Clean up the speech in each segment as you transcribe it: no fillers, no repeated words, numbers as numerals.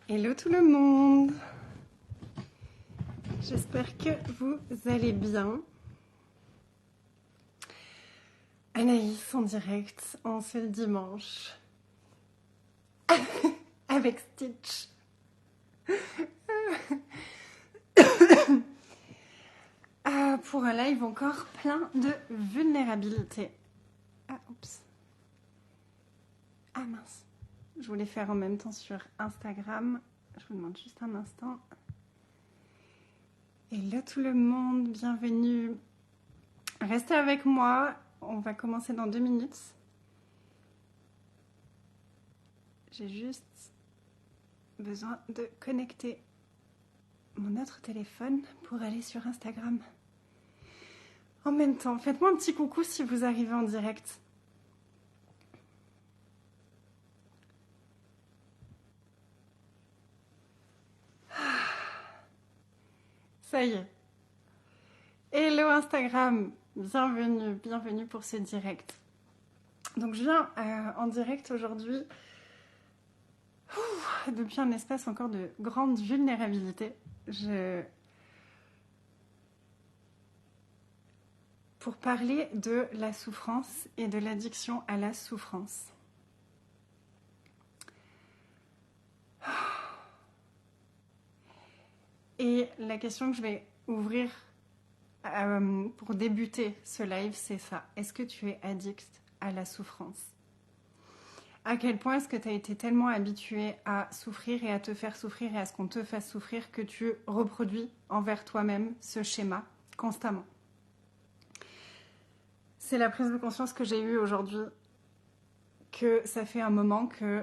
Hello tout le monde. J'espère que vous allez bien. Anaïs en direct en ce dimanche avec Stitch. Pour un live encore plein de vulnérabilité. Ah, oups. Ah mince. Je voulais faire en même temps sur Instagram. Je vous demande juste un instant. Hello tout le monde, bienvenue. Restez avec moi, on va commencer dans 2 minutes. J'ai juste besoin de connecter mon autre téléphone pour aller sur Instagram. En même temps, faites-moi un petit coucou si vous arrivez en direct. Ça y est. Hello Instagram, bienvenue pour ce direct. Donc je viens en direct aujourd'hui depuis un espace encore de grande vulnérabilité. Pour parler de la souffrance et de l'addiction à la souffrance. Et la question que je vais ouvrir pour débuter ce live, c'est ça. Est-ce que tu es addict à la souffrance ? À quel point est-ce que tu as été tellement habitué à souffrir et à te faire souffrir et à ce qu'on te fasse souffrir que tu reproduis envers toi-même ce schéma constamment ? C'est la prise de conscience que j'ai eue aujourd'hui, que ça fait un moment que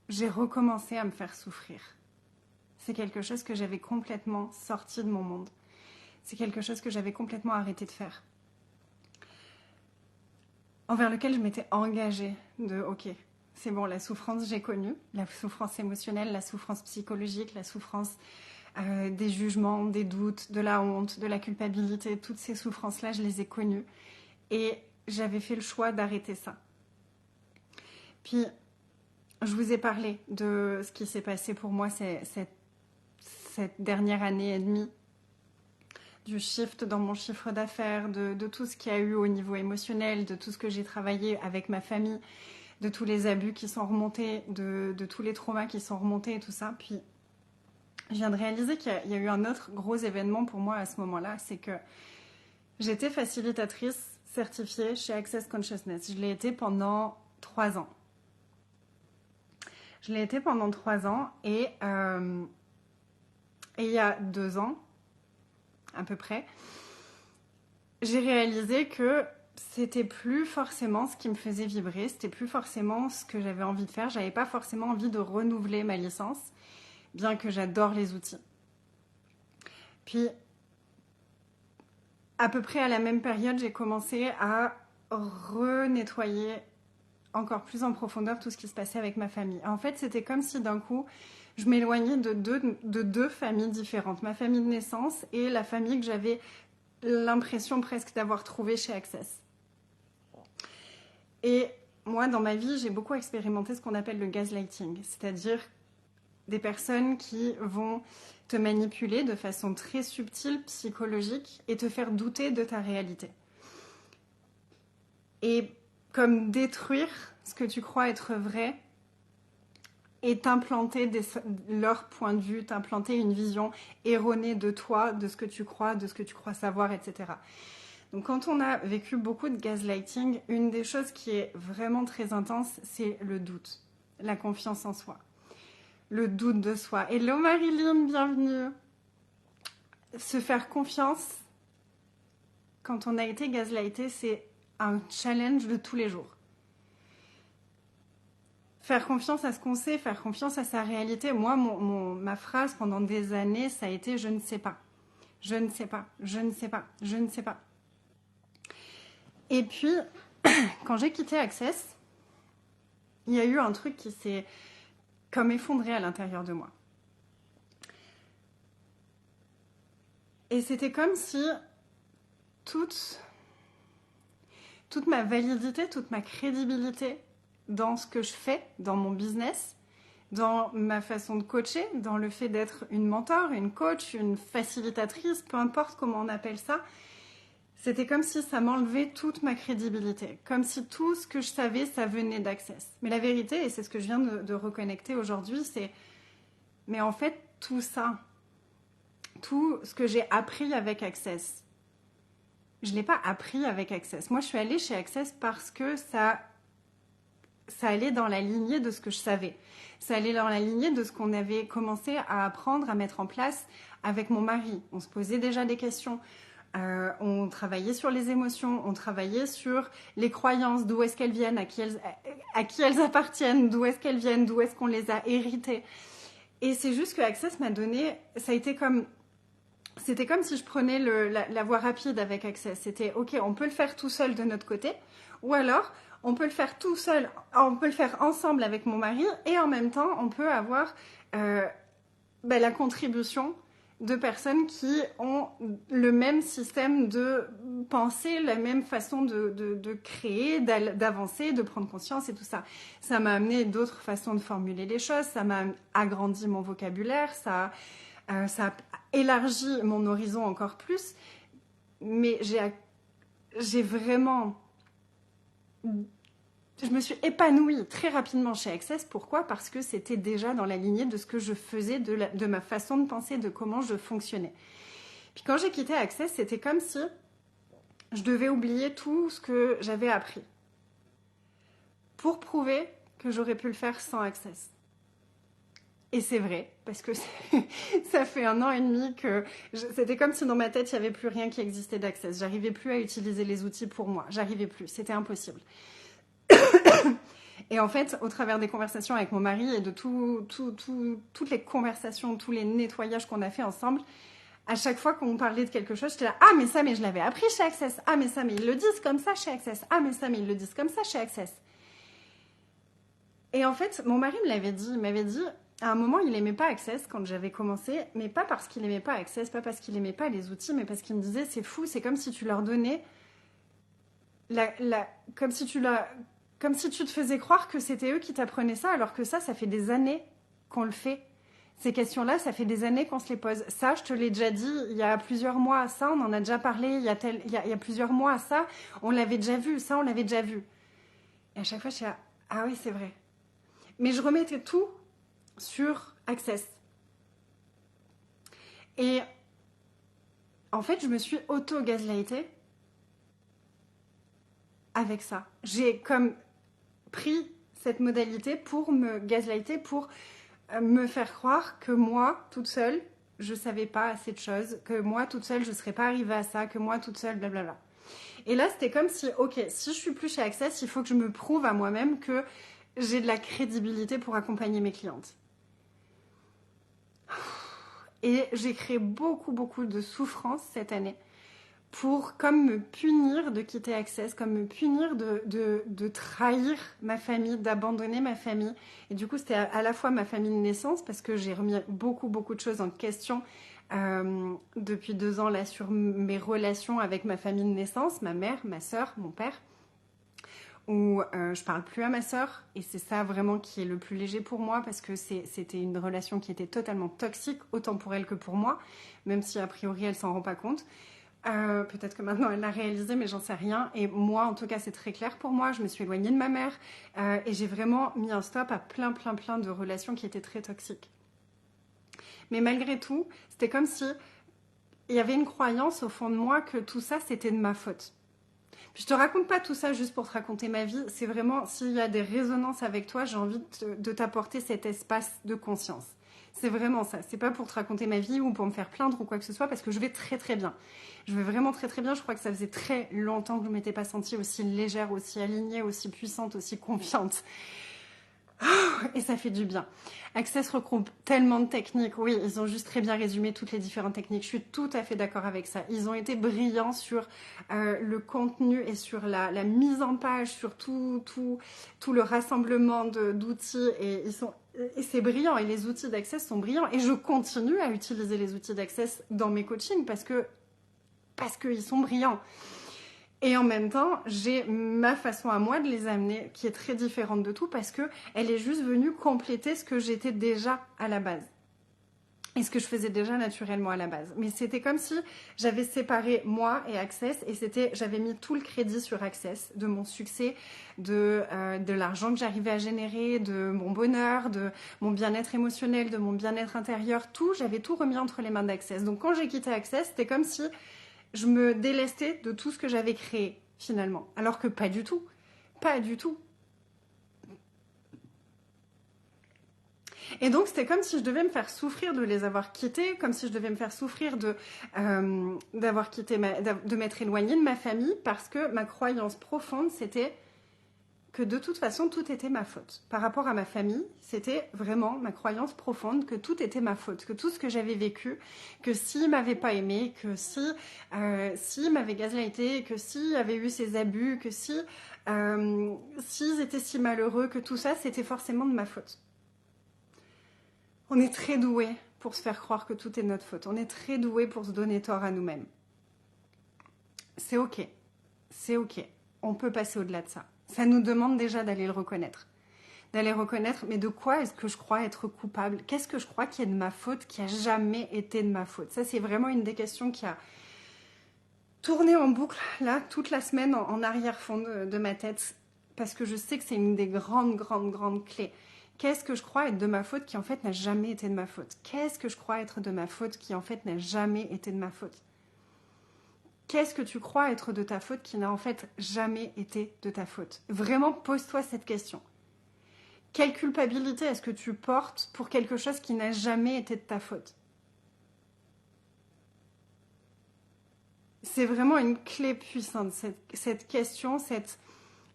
j'ai recommencé à me faire souffrir. C'est quelque chose que j'avais complètement sorti de mon monde. C'est quelque chose que j'avais complètement arrêté de faire. Envers lequel je m'étais engagée de ok, c'est bon, la souffrance j'ai connue, la souffrance émotionnelle, la souffrance psychologique, la souffrance des jugements, des doutes, de la honte, de la culpabilité, toutes ces souffrances-là, je les ai connues. Et j'avais fait le choix d'arrêter ça. Puis, je vous ai parlé de ce qui s'est passé pour moi cette dernière année et demie, du shift dans mon chiffre d'affaires, de tout ce qu'il y a eu au niveau émotionnel, de tout ce que j'ai travaillé avec ma famille, de tous les abus qui sont remontés, de tous les traumas qui sont remontés et tout ça. Puis, je viens de réaliser qu'il y a eu un autre gros événement pour moi à ce moment-là, c'est que j'étais facilitatrice certifiée chez Access Consciousness. Je l'ai été pendant 3 ans. Je l'ai été pendant 3 ans et il y a 2 ans, à peu près, j'ai réalisé que c'était plus forcément ce qui me faisait vibrer, c'était plus forcément ce que j'avais envie de faire. J'avais pas forcément envie de renouveler ma licence, bien que j'adore les outils. Puis, à peu près à la même période, j'ai commencé à renettoyer encore plus en profondeur tout ce qui se passait avec ma famille. En fait, c'était comme si d'un coup, je m'éloignais de deux familles différentes. Ma famille de naissance et la famille que j'avais l'impression presque d'avoir trouvée chez Access. Et moi, dans ma vie, j'ai beaucoup expérimenté ce qu'on appelle le gaslighting, c'est-à-dire des personnes qui vont te manipuler de façon très subtile, psychologique, et te faire douter de ta réalité. Et comme détruire ce que tu crois être vrai et t'implanter leur point de vue, t'implanter une vision erronée de toi, de ce que tu crois savoir, etc. Donc quand on a vécu beaucoup de gaslighting, une des choses qui est vraiment très intense, c'est le doute, la confiance en soi, le doute de soi. Hello Marilyn, bienvenue. Se faire confiance quand on a été gaslighté, c'est un challenge de tous les jours. Faire confiance à ce qu'on sait, faire confiance à sa réalité. Moi, ma phrase pendant des années, ça a été « je ne sais pas, je ne sais pas, je ne sais pas, je ne sais pas ». Et puis, quand j'ai quitté Access, il y a eu un truc qui s'est comme effondré à l'intérieur de moi. Et c'était comme si toute ma validité, toute ma crédibilité dans ce que je fais, dans mon business, dans ma façon de coacher, dans le fait d'être une mentor, une coach, une facilitatrice, peu importe comment on appelle ça. C'était comme si ça m'enlevait toute ma crédibilité, comme si tout ce que je savais, ça venait d'Access. Mais la vérité, et c'est ce que je viens de reconnecter aujourd'hui, c'est, mais en fait, tout ça, tout ce que j'ai appris avec Access, je ne l'ai pas appris avec Access. Moi, je suis allée chez Access parce que ça allait dans la lignée de ce que je savais. Ça allait dans la lignée de ce qu'on avait commencé à apprendre, à mettre en place avec mon mari. On se posait déjà des questions. On travaillait sur les émotions, on travaillait sur les croyances, d'où est-ce qu'elles viennent, à qui elles appartiennent, d'où est-ce qu'elles viennent, d'où est-ce qu'on les a héritées. Et c'est juste que Access m'a donné, c'était comme si je prenais la voie rapide avec Access. C'était ok, on peut le faire tout seul de notre côté, ou alors on peut le faire tout seul, on peut le faire ensemble avec mon mari, et en même temps on peut avoir la contribution de personnes qui ont le même système de pensée, la même façon de créer, d'avancer, de prendre conscience et tout ça. Ça m'a amené d'autres façons de formuler les choses, ça m'a agrandi mon vocabulaire, ça a élargi mon horizon encore plus. Mais j'ai vraiment... Je me suis épanouie très rapidement chez Access. Pourquoi ? Parce que c'était déjà dans la lignée de ce que je faisais, de ma façon de penser, de comment je fonctionnais. Puis quand j'ai quitté Access, c'était comme si je devais oublier tout ce que j'avais appris pour prouver que j'aurais pu le faire sans Access. Et c'est vrai, parce que ça fait 1 an et demi que c'était comme si dans ma tête, il n'y avait plus rien qui existait d'Access. J'arrivais plus à utiliser les outils pour moi. J'arrivais plus, c'était impossible. Et en fait, au travers des conversations avec mon mari et de toutes les conversations, tous les nettoyages qu'on a fait ensemble, à chaque fois qu'on parlait de quelque chose, j'étais là, ah mais ça, mais je l'avais appris chez Access. Ah mais ça, mais ils le disent comme ça chez Access. Ah mais ça, mais ils le disent comme ça chez Access. Et en fait, mon mari il m'avait dit, à un moment, il aimait pas Access quand j'avais commencé, mais pas parce qu'il aimait pas Access, pas parce qu'il aimait pas les outils, mais parce qu'il me disait, c'est fou, c'est comme si tu leur donnais comme si tu te faisais croire que c'était eux qui t'apprenaient ça, alors que ça fait des années qu'on le fait. Ces questions-là, ça fait des années qu'on se les pose. Ça, je te l'ai déjà dit il y a plusieurs mois. Ça, on en a déjà parlé il y a plusieurs mois. Ça, on l'avait déjà vu. Ça, on l'avait déjà vu. Et à chaque fois, je suis là, ah oui, c'est vrai. Mais je remettais tout sur Access. Et en fait, je me suis auto-gaslightée avec ça. J'ai comme pris cette modalité pour me gaslighter, pour me faire croire que moi, toute seule, je savais pas assez de choses, que moi, toute seule, je serais pas arrivée à ça, que moi, toute seule, blablabla. Et là, c'était comme si, ok, si je suis plus chez Access, il faut que je me prouve à moi-même que j'ai de la crédibilité pour accompagner mes clientes. Et j'ai créé beaucoup, beaucoup de souffrance cette année pour comme me punir de quitter Access, comme me punir de trahir ma famille, d'abandonner ma famille. Et du coup, c'était à la fois ma famille de naissance, parce que j'ai remis beaucoup, beaucoup de choses en question depuis 2 ans là, sur mes relations avec ma famille de naissance, ma mère, ma sœur, mon père, où je parle plus à ma sœur, et c'est ça vraiment qui est le plus léger pour moi, parce que c'était une relation qui était totalement toxique, autant pour elle que pour moi, même si a priori elle s'en rend pas compte. Peut-être que maintenant elle l'a réalisé, mais j'en sais rien. Et moi, en tout cas, c'est très clair pour moi. Je me suis éloignée de ma mère et j'ai vraiment mis un stop à plein de relations qui étaient très toxiques. Mais malgré tout, c'était comme si il y avait une croyance au fond de moi que tout ça, c'était de ma faute. Puis je te raconte pas tout ça juste pour te raconter ma vie. C'est vraiment, s'il y a des résonances avec toi, j'ai envie de t'apporter cet espace de conscience. C'est vraiment ça. C'est pas pour te raconter ma vie ou pour me faire plaindre ou quoi que ce soit, parce que je vais très très bien. Je vais vraiment très très bien. Je crois que ça faisait très longtemps que je ne m'étais pas sentie aussi légère, aussi alignée, aussi puissante, aussi confiante. Et ça fait du bien. Access regroupe tellement de techniques. Oui, ils ont juste très bien résumé toutes les différentes techniques. Je suis tout à fait d'accord avec ça. Ils ont été brillants sur le contenu et sur la mise en page, sur tout le rassemblement d'outils. Et c'est brillant. Et les outils d'Access sont brillants. Et je continue à utiliser les outils d'Access dans mes coachings parce qu'ils sont brillants. Et en même temps, j'ai ma façon à moi de les amener qui est très différente de tout parce que elle est juste venue compléter ce que j'étais déjà à la base. Et ce que je faisais déjà naturellement à la base. Mais c'était comme si j'avais séparé moi et Access et j'avais mis tout le crédit sur Access, de mon succès, de l'argent que j'arrivais à générer, de mon bonheur, de mon bien-être émotionnel, de mon bien-être intérieur, tout, j'avais tout remis entre les mains d'Access. Donc quand j'ai quitté Access, c'était comme si je me délestais de tout ce que j'avais créé finalement. Alors que pas du tout. Pas du tout. Et donc, c'était comme si je devais me faire souffrir de les avoir quittés, comme si je devais me faire souffrir d'avoir quitté, de m'être éloignée de ma famille, parce que ma croyance profonde, c'était que de toute façon, tout était ma faute. Par rapport à ma famille, c'était vraiment ma croyance profonde que tout était ma faute, que tout ce que j'avais vécu, que s'ils m'avaient pas aimé, que s'ils m'avaient gaslighté, que s'il y avait eu ces abus, que s'ils étaient si malheureux, que tout ça, c'était forcément de ma faute. On est très doué pour se faire croire que tout est notre faute. On est très doué pour se donner tort à nous-mêmes. C'est ok. C'est ok. On peut passer au-delà de ça. Ça nous demande déjà d'aller le reconnaître. D'aller reconnaître, mais de quoi est-ce que je crois être coupable? Qu'est-ce que je crois qui est de ma faute, qui a jamais été de ma faute? Ça, c'est vraiment une des questions qui a tourné en boucle, là, toute la semaine, en arrière-fond de ma tête. Parce que je sais que c'est une des grandes clés. Qu'est-ce que je crois être de ma faute qui en fait n'a jamais été de ma faute? Qu'est-ce que je crois être de ma faute qui en fait n'a jamais été de ma faute? Qu'est-ce que tu crois être de ta faute qui n'a en fait jamais été de ta faute? Vraiment, pose-toi cette question. Quelle culpabilité est-ce que tu portes pour quelque chose qui n'a jamais été de ta faute? C'est vraiment une clé puissante, cette question,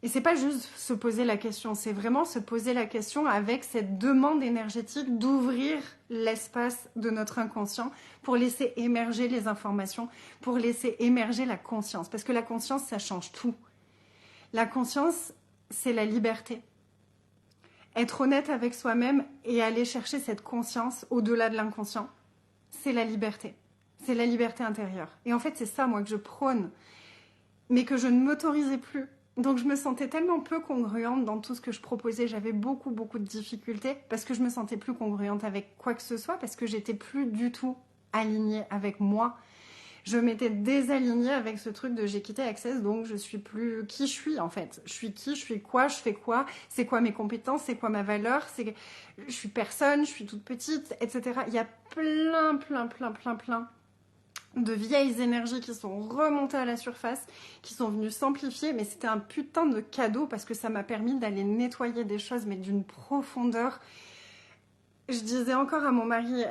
Et c'est pas juste se poser la question, c'est vraiment se poser la question avec cette demande énergétique d'ouvrir l'espace de notre inconscient pour laisser émerger les informations, pour laisser émerger la conscience. Parce que la conscience, ça change tout. La conscience, c'est la liberté. Être honnête avec soi-même et aller chercher cette conscience au-delà de l'inconscient, c'est la liberté. C'est la liberté intérieure. Et en fait, c'est ça, moi, que je prône, mais que je ne m'autorisais plus. Donc je me sentais tellement peu congruente dans tout ce que je proposais, j'avais beaucoup de difficultés parce que je me sentais plus congruente avec quoi que ce soit, parce que j'étais plus du tout alignée avec moi. Je m'étais désalignée avec ce truc de j'ai quitté Access, donc je suis plus qui je suis en fait. Je suis qui, je suis quoi, je fais quoi, c'est quoi mes compétences, c'est quoi ma valeur, je suis personne, je suis toute petite, etc. Il y a plein de vieilles énergies qui sont remontées à la surface, qui sont venues s'amplifier, mais c'était un putain de cadeau parce que ça m'a permis d'aller nettoyer des choses, mais d'une profondeur. Je disais encore à mon mari,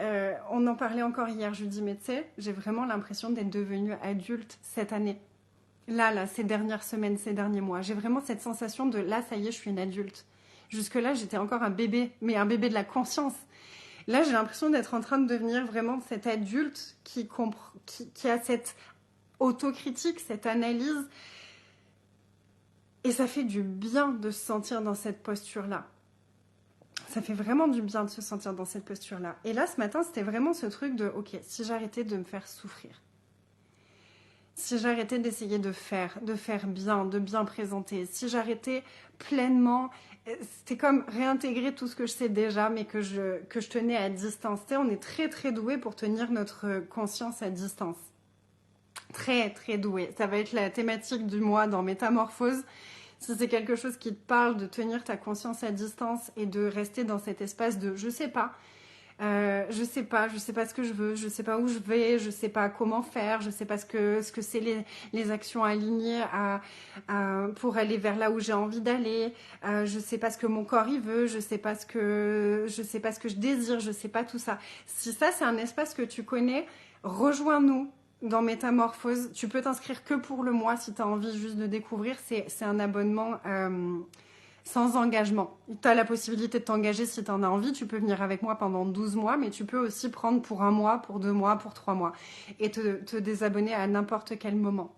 on en parlait encore hier, je lui dis, mais tu sais, j'ai vraiment l'impression d'être devenue adulte cette année. Là, ces dernières semaines, ces derniers mois, j'ai vraiment cette sensation de là, ça y est, je suis une adulte. Jusque-là, j'étais encore un bébé, mais un bébé de la conscience. Là, j'ai l'impression d'être en train de devenir vraiment cet adulte qui a cette autocritique, cette analyse. Et ça fait du bien de se sentir dans cette posture-là. Ça fait vraiment du bien de se sentir dans cette posture-là. Et là, ce matin, c'était vraiment ce truc de, ok, si j'arrêtais de me faire souffrir, si j'arrêtais d'essayer de faire bien, de bien présenter, si j'arrêtais pleinement, c'était comme réintégrer tout ce que je sais déjà, mais que je tenais à distance. Tu sais, on est très doué pour tenir notre conscience à distance. Très doué. Ça va être la thématique du mois dans Métamorphose. Si c'est quelque chose qui te parle de tenir ta conscience à distance et de rester dans cet espace de je sais pas ce que je veux, je sais pas où je vais, je sais pas comment faire, je sais pas ce que c'est les actions alignées pour aller vers là où j'ai envie d'aller, je sais pas ce que mon corps il veut, je sais pas ce que je désire, je sais pas tout ça. Si ça c'est un espace que tu connais, rejoins-nous dans Métamorphose. Tu peux t'inscrire que pour le mois si tu as envie juste de découvrir, c'est un abonnement sans engagement. Tu as la possibilité de t'engager si tu en as envie. Tu peux venir avec moi pendant 12 mois, mais tu peux aussi prendre pour 1 mois, pour 2 mois, pour 3 mois et te désabonner à n'importe quel moment.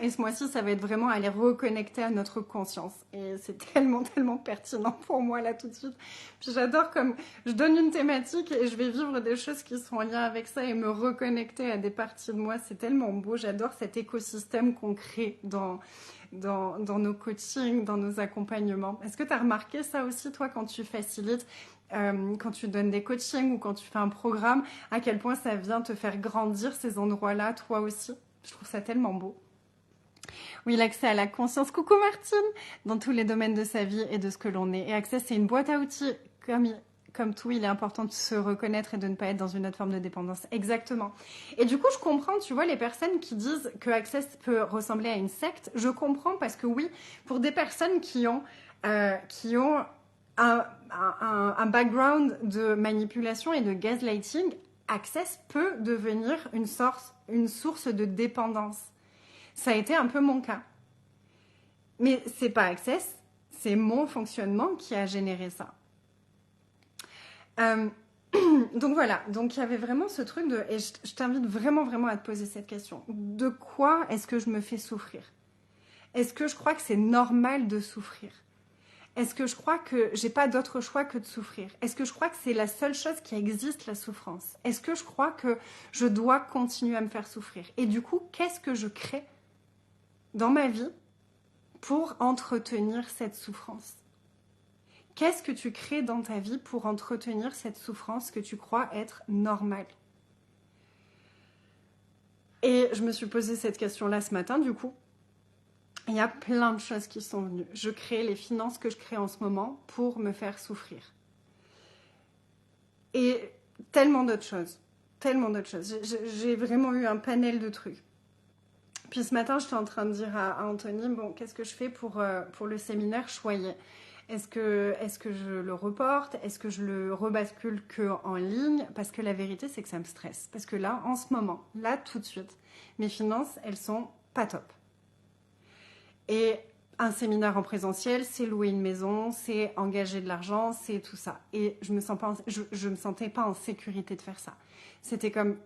Et ce mois-ci, ça va être vraiment aller reconnecter à notre conscience. Et c'est tellement, tellement pertinent pour moi là tout de suite. Puis j'adore comme je donne une thématique et je vais vivre des choses qui sont en lien avec ça et me reconnecter à des parties de moi. C'est tellement beau. J'adore cet écosystème qu'on crée dans nos coachings, dans nos accompagnements. Est-ce que tu as remarqué ça aussi, toi, quand tu facilites, quand tu donnes des coachings ou quand tu fais un programme, à quel point ça vient te faire grandir ces endroits-là, toi aussi? Je trouve ça tellement beau. Oui, l'accès à la conscience. Coucou Martine! Dans tous les domaines de sa vie et de ce que l'on est. Et Access, c'est une boîte à outils. Comme tout, il est important de se reconnaître et de ne pas être dans une autre forme de dépendance. Exactement. Et du coup, je comprends, tu vois, les personnes qui disent que Access peut ressembler à une secte. Je comprends parce que oui, pour des personnes qui ont un background de manipulation et de gaslighting, Access peut devenir une source de dépendance. Ça a été un peu mon cas. Mais c'est pas Access, c'est mon fonctionnement qui a généré ça. Donc voilà, donc il y avait vraiment ce truc de... Et je t'invite vraiment, vraiment à te poser cette question. De quoi est-ce que je me fais souffrir? Est-ce que je crois que c'est normal de souffrir? Est-ce que je crois que j'ai pas d'autre choix que de souffrir? Est-ce que je crois que c'est la seule chose qui existe, la souffrance? Est-ce que je crois que je dois continuer à me faire souffrir? Et du coup, qu'est-ce que je crée dans ma vie pour entretenir cette souffrance? Qu'est-ce que tu crées dans ta vie pour entretenir cette souffrance que tu crois être normale? Et je me suis posé cette question-là ce matin, du coup. Il y a plein de choses qui sont venues. Je crée les finances que je crée en ce moment pour me faire souffrir. Et tellement d'autres choses. Tellement d'autres choses. J'ai vraiment eu un panel de trucs. Puis ce matin, j'étais en train de dire à Anthony, bon, qu'est-ce que je fais pour le séminaire Choyer? Est-ce que je le reporte? Est-ce que je le rebascule qu'en ligne? Parce que la vérité, c'est que ça me stresse. Parce que là, en ce moment, là, tout de suite, mes finances, elles sont pas top. Et un séminaire en présentiel, c'est louer une maison, c'est engager de l'argent, c'est tout ça. Et je me sentais pas en sécurité de faire ça. C'était comme,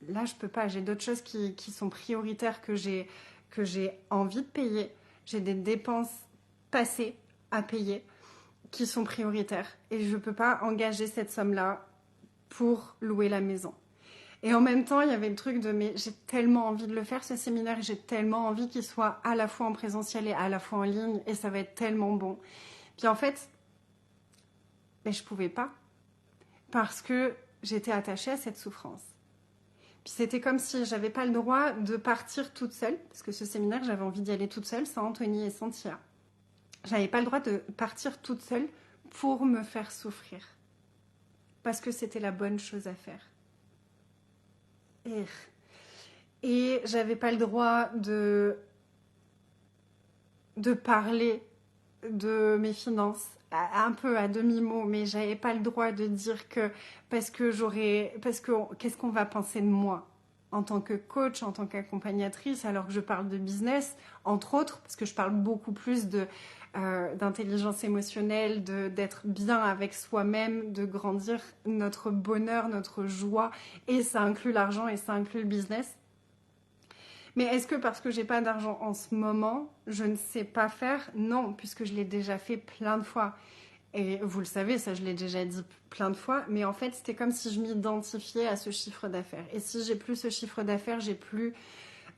là, je peux pas. J'ai d'autres choses qui sont prioritaires que j'ai envie de payer. J'ai des dépenses passées à payer qui sont prioritaires et je peux pas engager cette somme-là pour louer la maison. Et en même temps, il y avait le truc de mais j'ai tellement envie de le faire ce séminaire, j'ai tellement envie qu'il soit à la fois en présentiel et à la fois en ligne et ça va être tellement bon. Puis en fait, mais je pouvais pas parce que j'étais attachée à cette souffrance. Puis c'était comme si j'avais pas le droit de partir toute seule parce que ce séminaire, j'avais envie d'y aller toute seule sans Anthony et sans Tia. J'avais pas le droit de partir toute seule pour me faire souffrir. Parce que c'était la bonne chose à faire. Et j'avais pas le droit de parler de mes finances, un peu à demi-mot, mais j'avais pas le droit de dire que parce que qu'est-ce qu'on va penser de moi en tant que coach, en tant qu'accompagnatrice, alors que je parle de business, entre autres, parce que je parle beaucoup plus d'intelligence émotionnelle, d'être bien avec soi-même, de grandir notre bonheur, notre joie, et ça inclut l'argent et ça inclut le business. Mais est-ce que parce que j'ai pas d'argent en ce moment, je ne sais pas faire? Non, puisque je l'ai déjà fait plein de fois. Et vous le savez, ça je l'ai déjà dit plein de fois, mais en fait c'était comme si je m'identifiais à ce chiffre d'affaires. Et si j'ai plus ce chiffre d'affaires, j'ai plus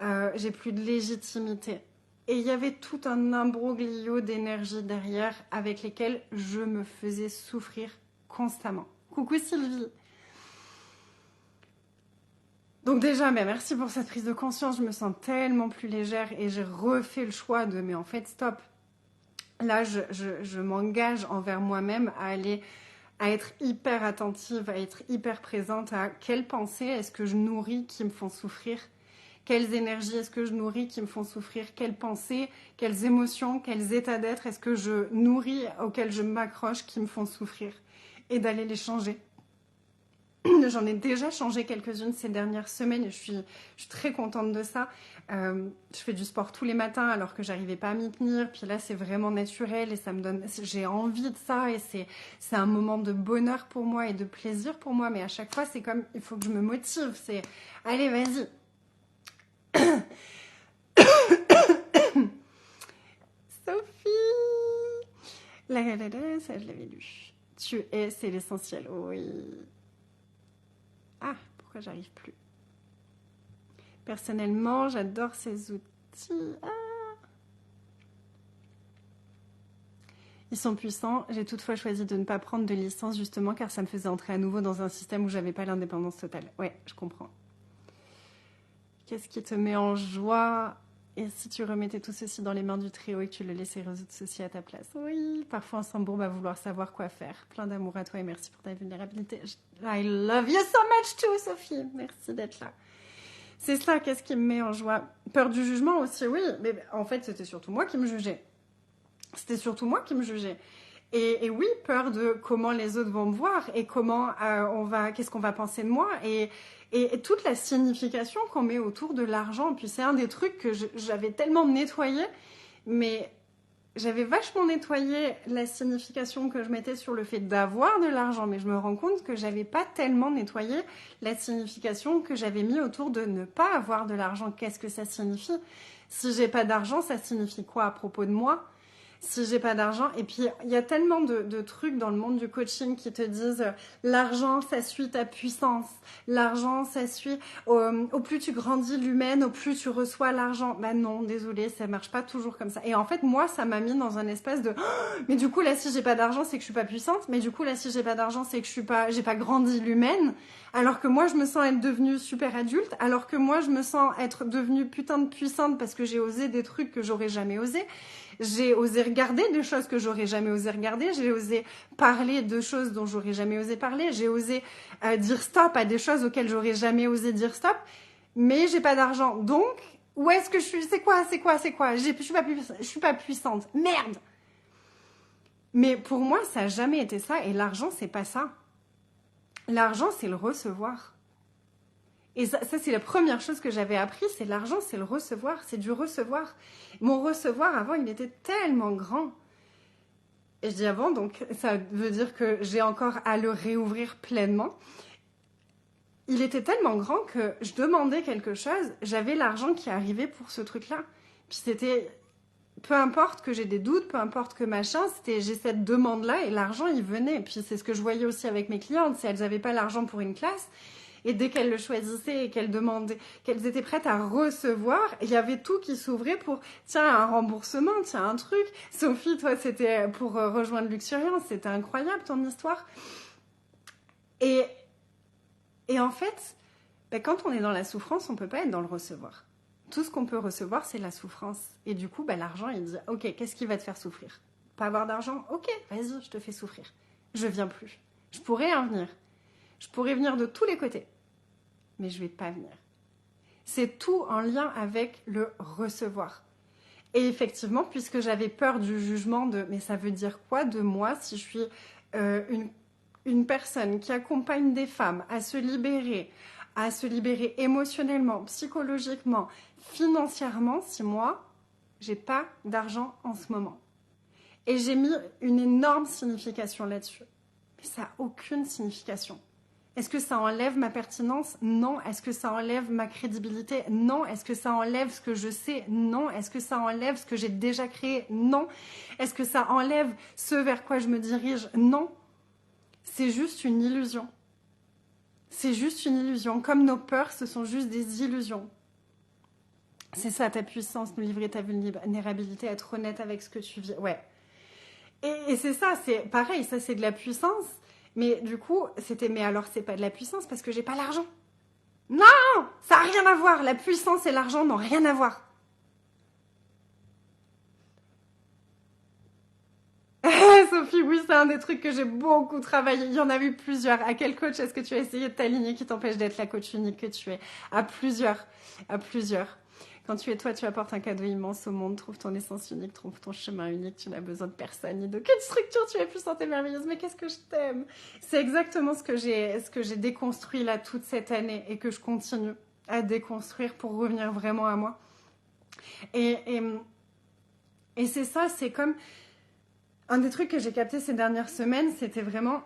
de légitimité. Et il y avait tout un imbroglio d'énergie derrière avec lesquelles je me faisais souffrir constamment. Coucou Sylvie! Donc déjà, merci pour cette prise de conscience, je me sens tellement plus légère et j'ai refait le choix de, mais en fait, stop. Là, je m'engage envers moi-même à être hyper attentive, à être hyper présente à quelles pensées est-ce que je nourris qui me font souffrir, quelles énergies est-ce que je nourris qui me font souffrir, quelles pensées, quelles émotions, quels états d'être est-ce que je nourris auxquels je m'accroche qui me font souffrir et d'aller les changer. J'en ai déjà changé quelques-unes ces dernières semaines et je suis très contente de ça. Je fais du sport tous les matins alors que j'arrivais pas à m'y tenir. Puis là, c'est vraiment naturel et ça me donne... J'ai envie de ça et c'est un moment de bonheur pour moi et de plaisir pour moi. Mais à chaque fois, c'est comme... Il faut que je me motive. C'est... Allez, vas-y. Ça, je l'avais lu. Tu es, c'est l'essentiel. Oui. Ah, pourquoi j'arrive plus? Personnellement, j'adore ces outils. Ah. Ils sont puissants. J'ai toutefois choisi de ne pas prendre de licence justement car ça me faisait entrer à nouveau dans un système où j'avais pas l'indépendance totale. Ouais, je comprends. Qu'est-ce qui te met en joie? Et si tu remettais tout ceci dans les mains du Très-Haut et que tu le laissais résoudre ceci à ta place? Oui, parfois on s'embourbe à vouloir savoir quoi faire. Plein d'amour à toi et merci pour ta vulnérabilité. I love you so much too, Sophie. Merci d'être là. C'est ça, qu'est-ce qui me met en joie? Peur du jugement aussi, oui. Mais en fait, c'était surtout moi qui me jugeais. C'était surtout moi qui me jugeais. Et oui, peur de comment les autres vont me voir et comment qu'est-ce qu'on va penser de moi et toute la signification qu'on met autour de l'argent. Puis c'est un des trucs que j'avais tellement nettoyé, mais j'avais vachement nettoyé la signification que je mettais sur le fait d'avoir de l'argent, mais je me rends compte que j'avais pas tellement nettoyé la signification que j'avais mis autour de ne pas avoir de l'argent. Qu'est-ce que ça signifie? Si j'ai pas d'argent, ça signifie quoi à propos de moi? Si j'ai pas d'argent, et puis il y a tellement de trucs dans le monde du coaching qui te disent l'argent ça suit ta puissance, l'argent ça suit au plus tu grandis l'humaine, au plus tu reçois l'argent. Bah non, désolé, ça marche pas toujours comme ça. Et en fait moi ça m'a mis dans un espèce de mais du coup là si j'ai pas d'argent c'est que je suis pas puissante, mais du coup là si j'ai pas d'argent c'est que j'ai pas grandi l'humaine, alors que moi je me sens être devenue super adulte, alors que moi je me sens être devenue putain de puissante parce que j'ai osé des trucs que j'aurais jamais osé. J'ai osé regarder des choses que j'aurais jamais osé regarder. J'ai osé parler de choses dont j'aurais jamais osé parler. J'ai osé dire stop à des choses auxquelles j'aurais jamais osé dire stop. Mais j'ai pas d'argent. Donc, où est-ce que je suis? C'est quoi? Je suis pas puissante. Merde! Mais pour moi, ça a jamais été ça. Et l'argent, c'est pas ça. L'argent, c'est le recevoir. Et ça c'est la première chose que j'avais appris, c'est l'argent, c'est le recevoir, c'est du recevoir. Mon recevoir, avant, il était tellement grand. Et je dis avant, donc ça veut dire que j'ai encore à le réouvrir pleinement. Il était tellement grand que je demandais quelque chose, j'avais l'argent qui arrivait pour ce truc-là. Puis c'était, peu importe que j'ai des doutes, peu importe que machin, j'ai cette demande-là et l'argent, il venait. Et puis c'est ce que je voyais aussi avec mes clientes, si elles n'avaient pas l'argent pour une classe, et dès qu'elles le choisissaient et qu'elles demandaient, qu'elles étaient prêtes à recevoir, il y avait tout qui s'ouvrait pour, tiens, un remboursement, tiens, un truc. Sophie, toi, c'était pour rejoindre Luxuriance, c'était incroyable ton histoire. Et en fait, quand on est dans la souffrance, on peut pas être dans le recevoir. Tout ce qu'on peut recevoir, c'est la souffrance. Et du coup, l'argent, il dit, ok, qu'est-ce qui va te faire souffrir? Pas avoir d'argent? Ok, vas-y, je te fais souffrir. Je viens plus. Je pourrais en venir. Je pourrais venir de tous les côtés, mais je vais pas venir. C'est tout en lien avec le recevoir. Et effectivement, puisque j'avais peur du jugement de « mais ça veut dire quoi de moi si je suis une personne qui accompagne des femmes à se libérer émotionnellement, psychologiquement, financièrement, si moi, j'ai pas d'argent en ce moment ?» Et j'ai mis une énorme signification là-dessus. Mais ça n'a aucune signification. Est-ce que ça enlève ma pertinence? Non. Est-ce que ça enlève ma crédibilité? Non. Est-ce que ça enlève ce que je sais? Non. Est-ce que ça enlève ce que j'ai déjà créé? Non. Est-ce que ça enlève ce vers quoi je me dirige? Non. C'est juste une illusion. C'est juste une illusion. Comme nos peurs, ce sont juste des illusions. C'est ça ta puissance, nous livrer ta vulnérabilité, être honnête avec ce que tu vis. Ouais. Et c'est ça, c'est pareil, ça c'est de la puissance. Mais du coup, mais alors c'est pas de la puissance parce que j'ai pas l'argent. Non, ça n'a rien à voir. La puissance et l'argent n'ont rien à voir. Sophie, oui, c'est un des trucs que j'ai beaucoup travaillé. Il y en a eu plusieurs. À quel coach est-ce que tu as essayé de t'aligner qui t'empêche d'être la coach unique que tu es? À plusieurs. Quand tu es toi, tu apportes un cadeau immense au monde. Trouve ton essence unique, trouve ton chemin unique. Tu n'as besoin de personne ni d'aucune structure. Tu es puissante et merveilleuse. Mais qu'est-ce que je t'aime! C'est exactement ce que j'ai déconstruit là toute cette année et que je continue à déconstruire pour revenir vraiment à moi. Et c'est ça, c'est comme un des trucs que j'ai capté ces dernières semaines, c'était vraiment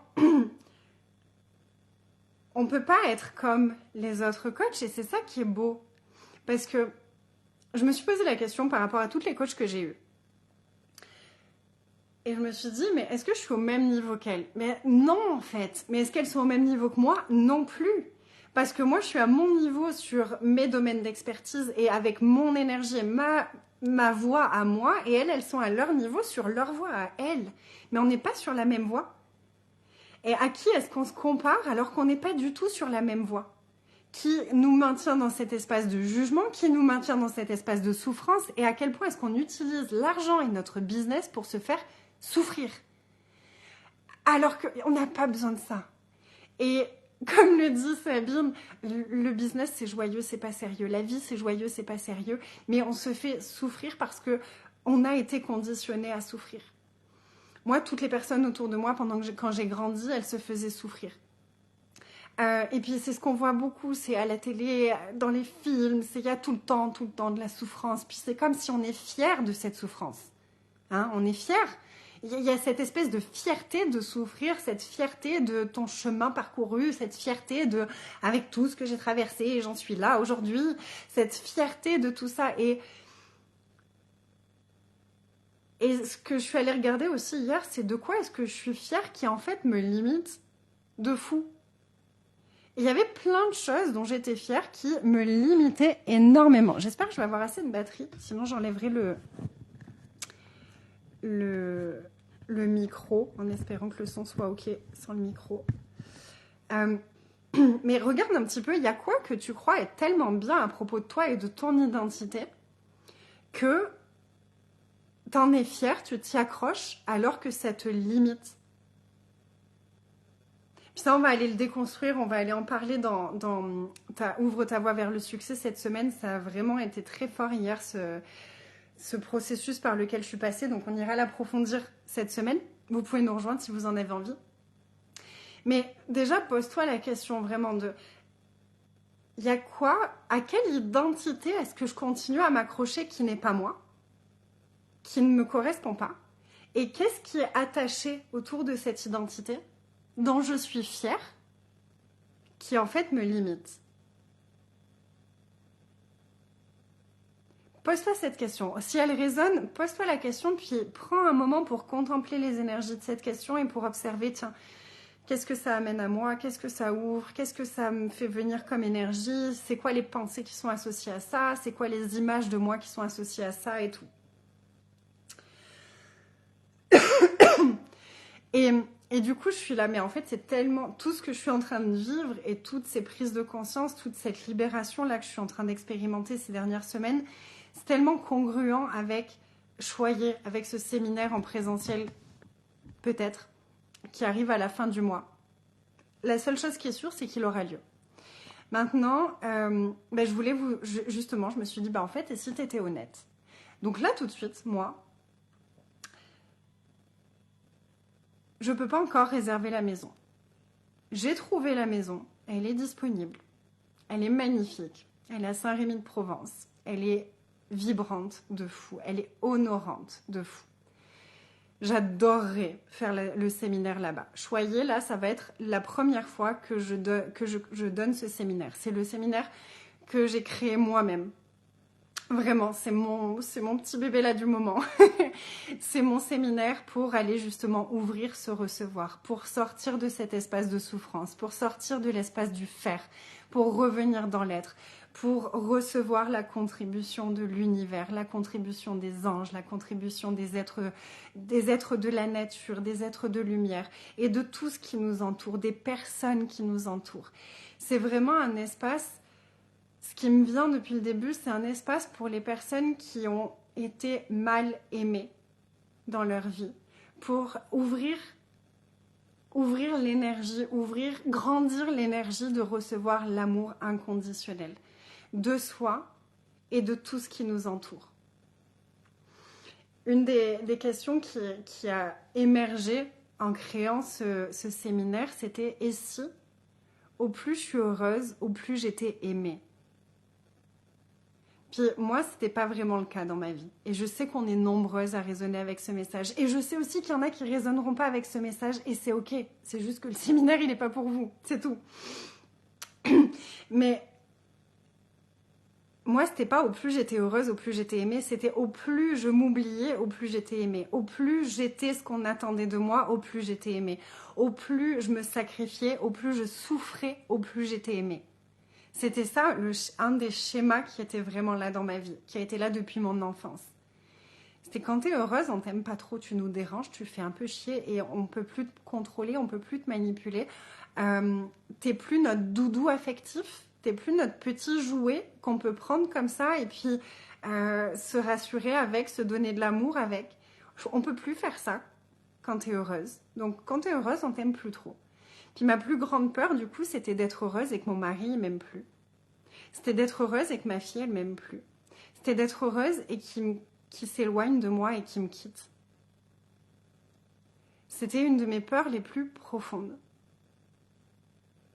on peut pas être comme les autres coachs et c'est ça qui est beau. Parce que je me suis posé la question par rapport à toutes les coachs que j'ai eues. Et je me suis dit, mais est-ce que je suis au même niveau qu'elles? Mais non, en fait. Mais est-ce qu'elles sont au même niveau que moi? Non plus. Parce que moi, je suis à mon niveau sur mes domaines d'expertise et avec mon énergie et ma voix à moi. Et elles sont à leur niveau sur leur voix à elles. Mais on n'est pas sur la même voix. Et à qui est-ce qu'on se compare alors qu'on n'est pas du tout sur la même voie? Qui nous maintient dans cet espace de jugement, qui nous maintient dans cet espace de souffrance, et à quel point est-ce qu'on utilise l'argent et notre business pour se faire souffrir? Alors qu'on n'a pas besoin de ça. Et comme le dit Sabine, le business c'est joyeux, c'est pas sérieux. La vie c'est joyeux, c'est pas sérieux. Mais on se fait souffrir parce qu'on a été conditionné à souffrir. Moi, toutes les personnes autour de moi, quand j'ai grandi, elles se faisaient souffrir. Et puis c'est ce qu'on voit beaucoup, c'est à la télé, dans les films, il y a tout le temps de la souffrance. Puis c'est comme si on est fier de cette souffrance. Hein, on est fier. Il y a cette espèce de fierté de souffrir, cette fierté de ton chemin parcouru, cette fierté de avec tout ce que j'ai traversé et j'en suis là aujourd'hui, cette fierté de tout ça. Et ce que je suis allée regarder aussi hier, c'est de quoi est-ce que je suis fière qui en fait me limite de fou. Il y avait plein de choses dont j'étais fière qui me limitaient énormément. J'espère que je vais avoir assez de batterie, sinon j'enlèverai le micro, en espérant que le son soit ok sans le micro. Mais regarde un petit peu, il y a quoi que tu crois est tellement bien à propos de toi et de ton identité que t'en es fière, tu t'y accroches alors que ça te limite. Puis ça, on va aller le déconstruire, on va aller en parler dans Ouvre ta voie vers le succès cette semaine. Ça a vraiment été très fort hier, ce processus par lequel je suis passée. Donc on ira l'approfondir cette semaine. Vous pouvez nous rejoindre si vous en avez envie. Mais déjà, pose-toi la question vraiment de... Il y a quoi? À quelle identité est-ce que je continue à m'accrocher qui n'est pas moi? Qui ne me correspond pas? Et qu'est-ce qui est attaché autour de cette identité dont je suis fière, qui en fait me limite? Pose-toi cette question. Si elle résonne, pose-toi la question, puis prends un moment pour contempler les énergies de cette question et pour observer, tiens, qu'est-ce que ça amène à moi? Qu'est-ce que ça ouvre? Qu'est-ce que ça me fait venir comme énergie? C'est quoi les pensées qui sont associées à ça? C'est quoi les images de moi qui sont associées à ça et tout? Et du coup, je suis là, mais en fait, c'est tellement tout ce que je suis en train de vivre et toutes ces prises de conscience, toute cette libération-là que je suis en train d'expérimenter ces dernières semaines, c'est tellement congruent avec Choyer, avec ce séminaire en présentiel, peut-être, qui arrive à la fin du mois. La seule chose qui est sûre, c'est qu'il aura lieu. Maintenant, je voulais justement, je me suis dit, en fait, et si tu étais honnête? Donc là, tout de suite, moi, je ne peux pas encore réserver la maison. J'ai trouvé la maison, elle est disponible, elle est magnifique, elle est à Saint-Rémy-de-Provence, elle est vibrante de fou, elle est honorante de fou. J'adorerais faire le séminaire là-bas. Choyer, là, ça va être la première fois que je donne ce séminaire. C'est le séminaire que j'ai créé moi-même. Vraiment, c'est mon petit bébé là du moment. C'est mon séminaire pour aller justement ouvrir ce recevoir, pour sortir de cet espace de souffrance, pour sortir de l'espace du faire, pour revenir dans l'être, pour recevoir la contribution de l'univers, la contribution des anges, la contribution des êtres de la nature, des êtres de lumière et de tout ce qui nous entoure, des personnes qui nous entourent. C'est vraiment un espace... Ce qui me vient depuis le début, c'est un espace pour les personnes qui ont été mal aimées dans leur vie, pour ouvrir l'énergie, grandir l'énergie de recevoir l'amour inconditionnel de soi et de tout ce qui nous entoure. Une des questions qui a émergé en créant ce séminaire, c'était « Et si, au plus je suis heureuse, au plus j'étais aimée ?» Puis moi, c'était pas vraiment le cas dans ma vie. Et je sais qu'on est nombreuses à résonner avec ce message. Et je sais aussi qu'il y en a qui résonneront pas avec ce message. Et c'est ok. C'est juste que le séminaire, il est pas pour vous. C'est tout. Mais moi, c'était pas au plus j'étais heureuse, au plus j'étais aimée, c'était au plus je m'oubliais, au plus j'étais aimée. Au plus j'étais ce qu'on attendait de moi, au plus j'étais aimée. Au plus je me sacrifiais, au plus je souffrais, au plus j'étais aimée. C'était ça, un des schémas qui était vraiment là dans ma vie, qui a été là depuis mon enfance. C'était quand t'es heureuse, on t'aime pas trop, tu nous déranges, tu fais un peu chier et on peut plus te contrôler, on peut plus te manipuler. T'es plus notre doudou affectif, t'es plus notre petit jouet qu'on peut prendre comme ça et puis se rassurer avec, se donner de l'amour avec. On peut plus faire ça quand t'es heureuse. Donc quand t'es heureuse, on t'aime plus trop. Puis ma plus grande peur, du coup, c'était d'être heureuse et que mon mari ne m'aime plus. C'était d'être heureuse et que ma fille, elle m'aime plus. C'était d'être heureuse et qui s'éloigne de moi et qui me quitte. C'était une de mes peurs les plus profondes.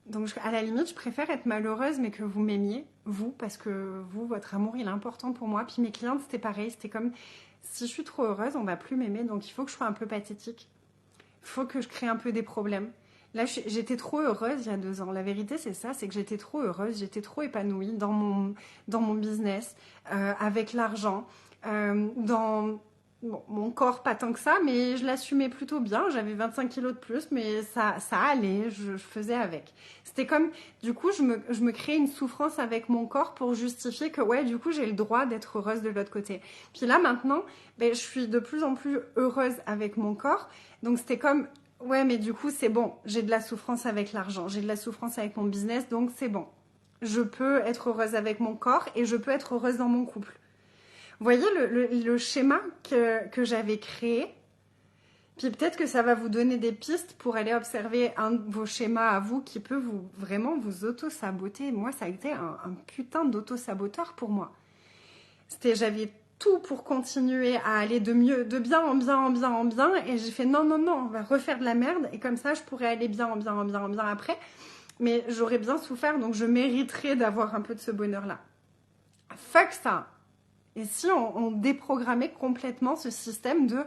Donc à la limite, je préfère être malheureuse mais que vous m'aimiez, vous, parce que vous, votre amour, il est important pour moi. Puis mes clientes, c'était pareil, c'était comme si je suis trop heureuse, on va plus m'aimer, donc il faut que je sois un peu pathétique. Il faut que je crée un peu des problèmes. Là, j'étais trop heureuse il y a 2 ans. La vérité, c'est ça, c'est que j'étais trop heureuse, j'étais trop épanouie dans mon business, avec l'argent, dans bon, mon corps, pas tant que ça, mais je l'assumais plutôt bien. J'avais 25 kilos de plus, mais ça allait, je faisais avec. C'était comme, du coup, je me créais une souffrance avec mon corps pour justifier que, ouais, du coup, j'ai le droit d'être heureuse de l'autre côté. Puis là, maintenant, ben, je suis de plus en plus heureuse avec mon corps. Donc, c'était comme, ouais, mais du coup, c'est bon. J'ai de la souffrance avec l'argent. J'ai de la souffrance avec mon business, donc c'est bon. Je peux être heureuse avec mon corps et je peux être heureuse dans mon couple. Vous voyez le schéma que j'avais créé. Puis peut-être que ça va vous donner des pistes pour aller observer un de vos schémas à vous qui peut vraiment vous auto-saboter. Moi, ça a été un putain d'auto-saboteur pour moi. J'avais tout pour continuer à aller de bien en bien en bien en bien. Et j'ai fait non, non, non, on va refaire de la merde. Et comme ça, je pourrais aller bien en bien en bien en bien après. Mais j'aurais bien souffert, donc je mériterais d'avoir un peu de ce bonheur-là. Fuck ça. Et si on déprogrammait complètement ce système de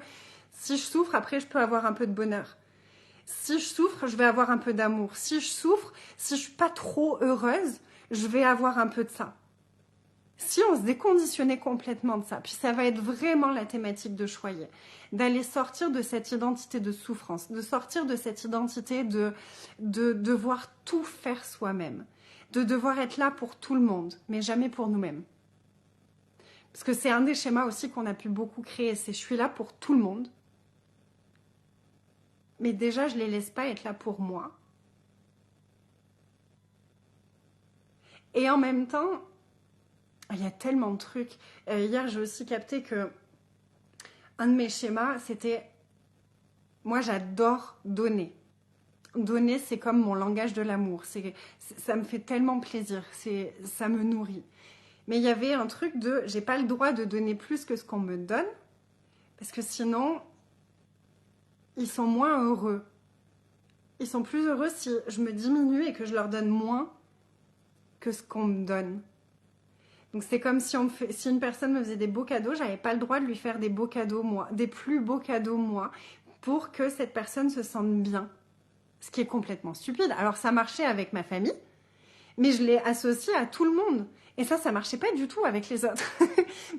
si je souffre, après je peux avoir un peu de bonheur. Si je souffre, je vais avoir un peu d'amour. Si je souffre, si je suis pas trop heureuse, je vais avoir un peu de ça. Si on se déconditionnait complètement de ça, puis ça va être vraiment la thématique de choyer, d'aller sortir de cette identité de souffrance, de sortir de cette identité de devoir tout faire soi-même, de devoir être là pour tout le monde, mais jamais pour nous-mêmes. Parce que c'est un des schémas aussi qu'on a pu beaucoup créer, c'est je suis là pour tout le monde, mais déjà je les laisse pas être là pour moi. Et en même temps, il y a tellement de trucs. Hier, j'ai aussi capté que un de mes schémas, c'était moi j'adore donner. Donner, c'est comme mon langage de l'amour. Ça me fait tellement plaisir. Ça me nourrit. Mais il y avait un truc de j'ai pas le droit de donner plus que ce qu'on me donne parce que sinon ils sont moins heureux. Ils sont plus heureux si je me diminue et que je leur donne moins que ce qu'on me donne. Donc c'est comme si une personne me faisait des beaux cadeaux, j'avais pas le droit de lui faire des beaux cadeaux moi, des plus beaux cadeaux moi, pour que cette personne se sente bien. Ce qui est complètement stupide. Alors ça marchait avec ma famille, mais je l'ai associé à tout le monde. Et ça marchait pas du tout avec les autres.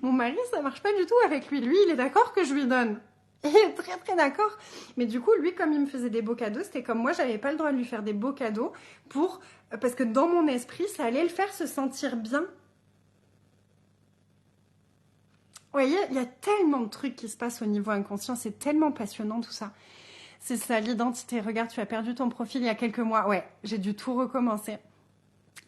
Mon mari, ça marche pas du tout avec lui. Lui, il est d'accord que je lui donne. Il est très très d'accord. Mais du coup, lui, comme il me faisait des beaux cadeaux, c'était comme moi, j'avais pas le droit de lui faire des beaux cadeaux parce que dans mon esprit, ça allait le faire se sentir bien. Vous voyez, il y a tellement de trucs qui se passent au niveau inconscient, c'est tellement passionnant tout ça. C'est ça, l'identité. Regarde, tu as perdu ton profil il y a quelques mois. Ouais, j'ai dû tout recommencer.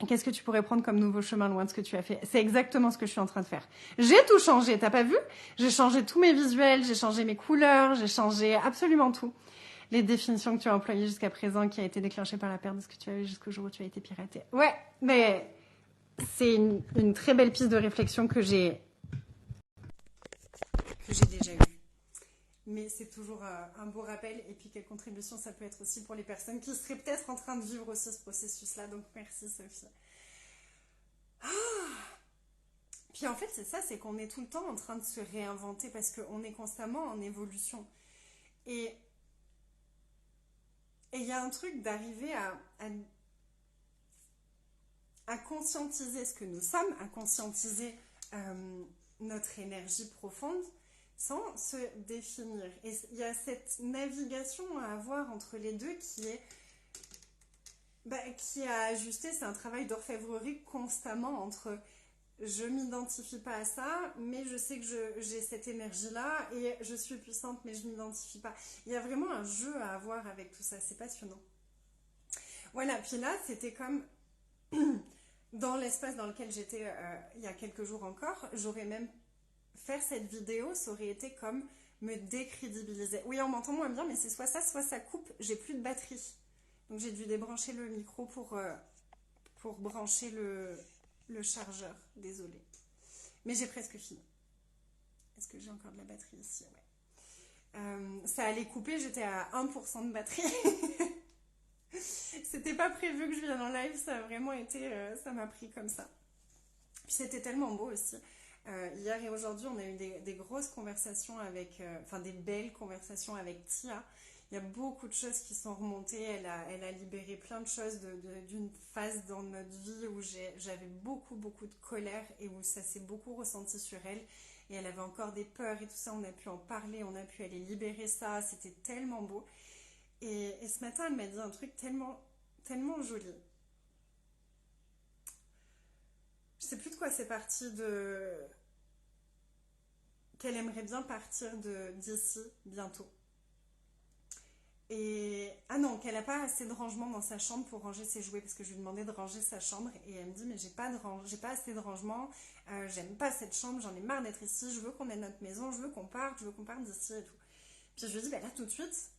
Qu'est-ce que tu pourrais prendre comme nouveau chemin loin de ce que tu as fait? C'est exactement ce que je suis en train de faire. J'ai tout changé, t'as pas vu? J'ai changé tous mes visuels, j'ai changé mes couleurs, j'ai changé absolument tout. Les définitions que tu as employées jusqu'à présent, qui a été déclenchée par la perte de ce que tu avais jusqu'au jour où tu as été piraté. Ouais, mais c'est une très belle piste de réflexion que j'ai déjà eue. Mais c'est toujours un beau rappel. Et puis, quelle contribution ça peut être aussi pour les personnes qui seraient peut-être en train de vivre aussi ce processus-là. Donc, merci Sophie. Ah, puis en fait, c'est ça, c'est qu'on est tout le temps en train de se réinventer parce qu'on est constamment en évolution. Et il y a un truc d'arriver à conscientiser ce que nous sommes, à conscientiser notre énergie profonde, sans se définir. Et il y a cette navigation à avoir entre les deux qui est à ajuster. C'est un travail d'orfèvrerie constamment entre je m'identifie pas à ça, mais je sais que j'ai cette énergie-là et je suis puissante, mais je m'identifie pas. Il y a vraiment un jeu à avoir avec tout ça, c'est passionnant. Voilà, puis là, c'était comme dans l'espace dans lequel j'étais il y a quelques jours encore, j'aurais même faire cette vidéo, ça aurait été comme me décrédibiliser. Oui, on m'entend moins bien, mais c'est soit ça coupe, j'ai plus de batterie. Donc j'ai dû débrancher le micro pour brancher le chargeur. Désolée. Mais j'ai presque fini. Est-ce que j'ai encore de la batterie ici? Ouais. Ça allait couper, j'étais à 1% de batterie. C'était pas prévu que je vienne en live, ça a vraiment été, ça m'a pris comme ça. Puis c'était tellement beau aussi. Hier et aujourd'hui, on a eu des grosses conversations avec, enfin des belles conversations avec Tia. Il y a beaucoup de choses qui sont remontées. Elle a libéré plein de choses d'une phase dans notre vie où j'avais beaucoup de colère et où ça s'est beaucoup ressenti sur elle. Et elle avait encore des peurs et tout ça. On a pu en parler, on a pu aller libérer ça. C'était tellement beau. Et ce matin, elle m'a dit un truc tellement joli. Je sais plus de quoi c'est parti qu'elle aimerait bien partir d'ici bientôt. Et ah non, qu'elle n'a pas assez de rangement dans sa chambre pour ranger ses jouets parce que je lui demandais de ranger sa chambre et elle me dit mais j'ai pas assez de rangement, j'aime pas cette chambre, j'en ai marre d'être ici, je veux qu'on ait notre maison, je veux qu'on parte d'ici et tout. Puis je lui dis bah là tout de suite,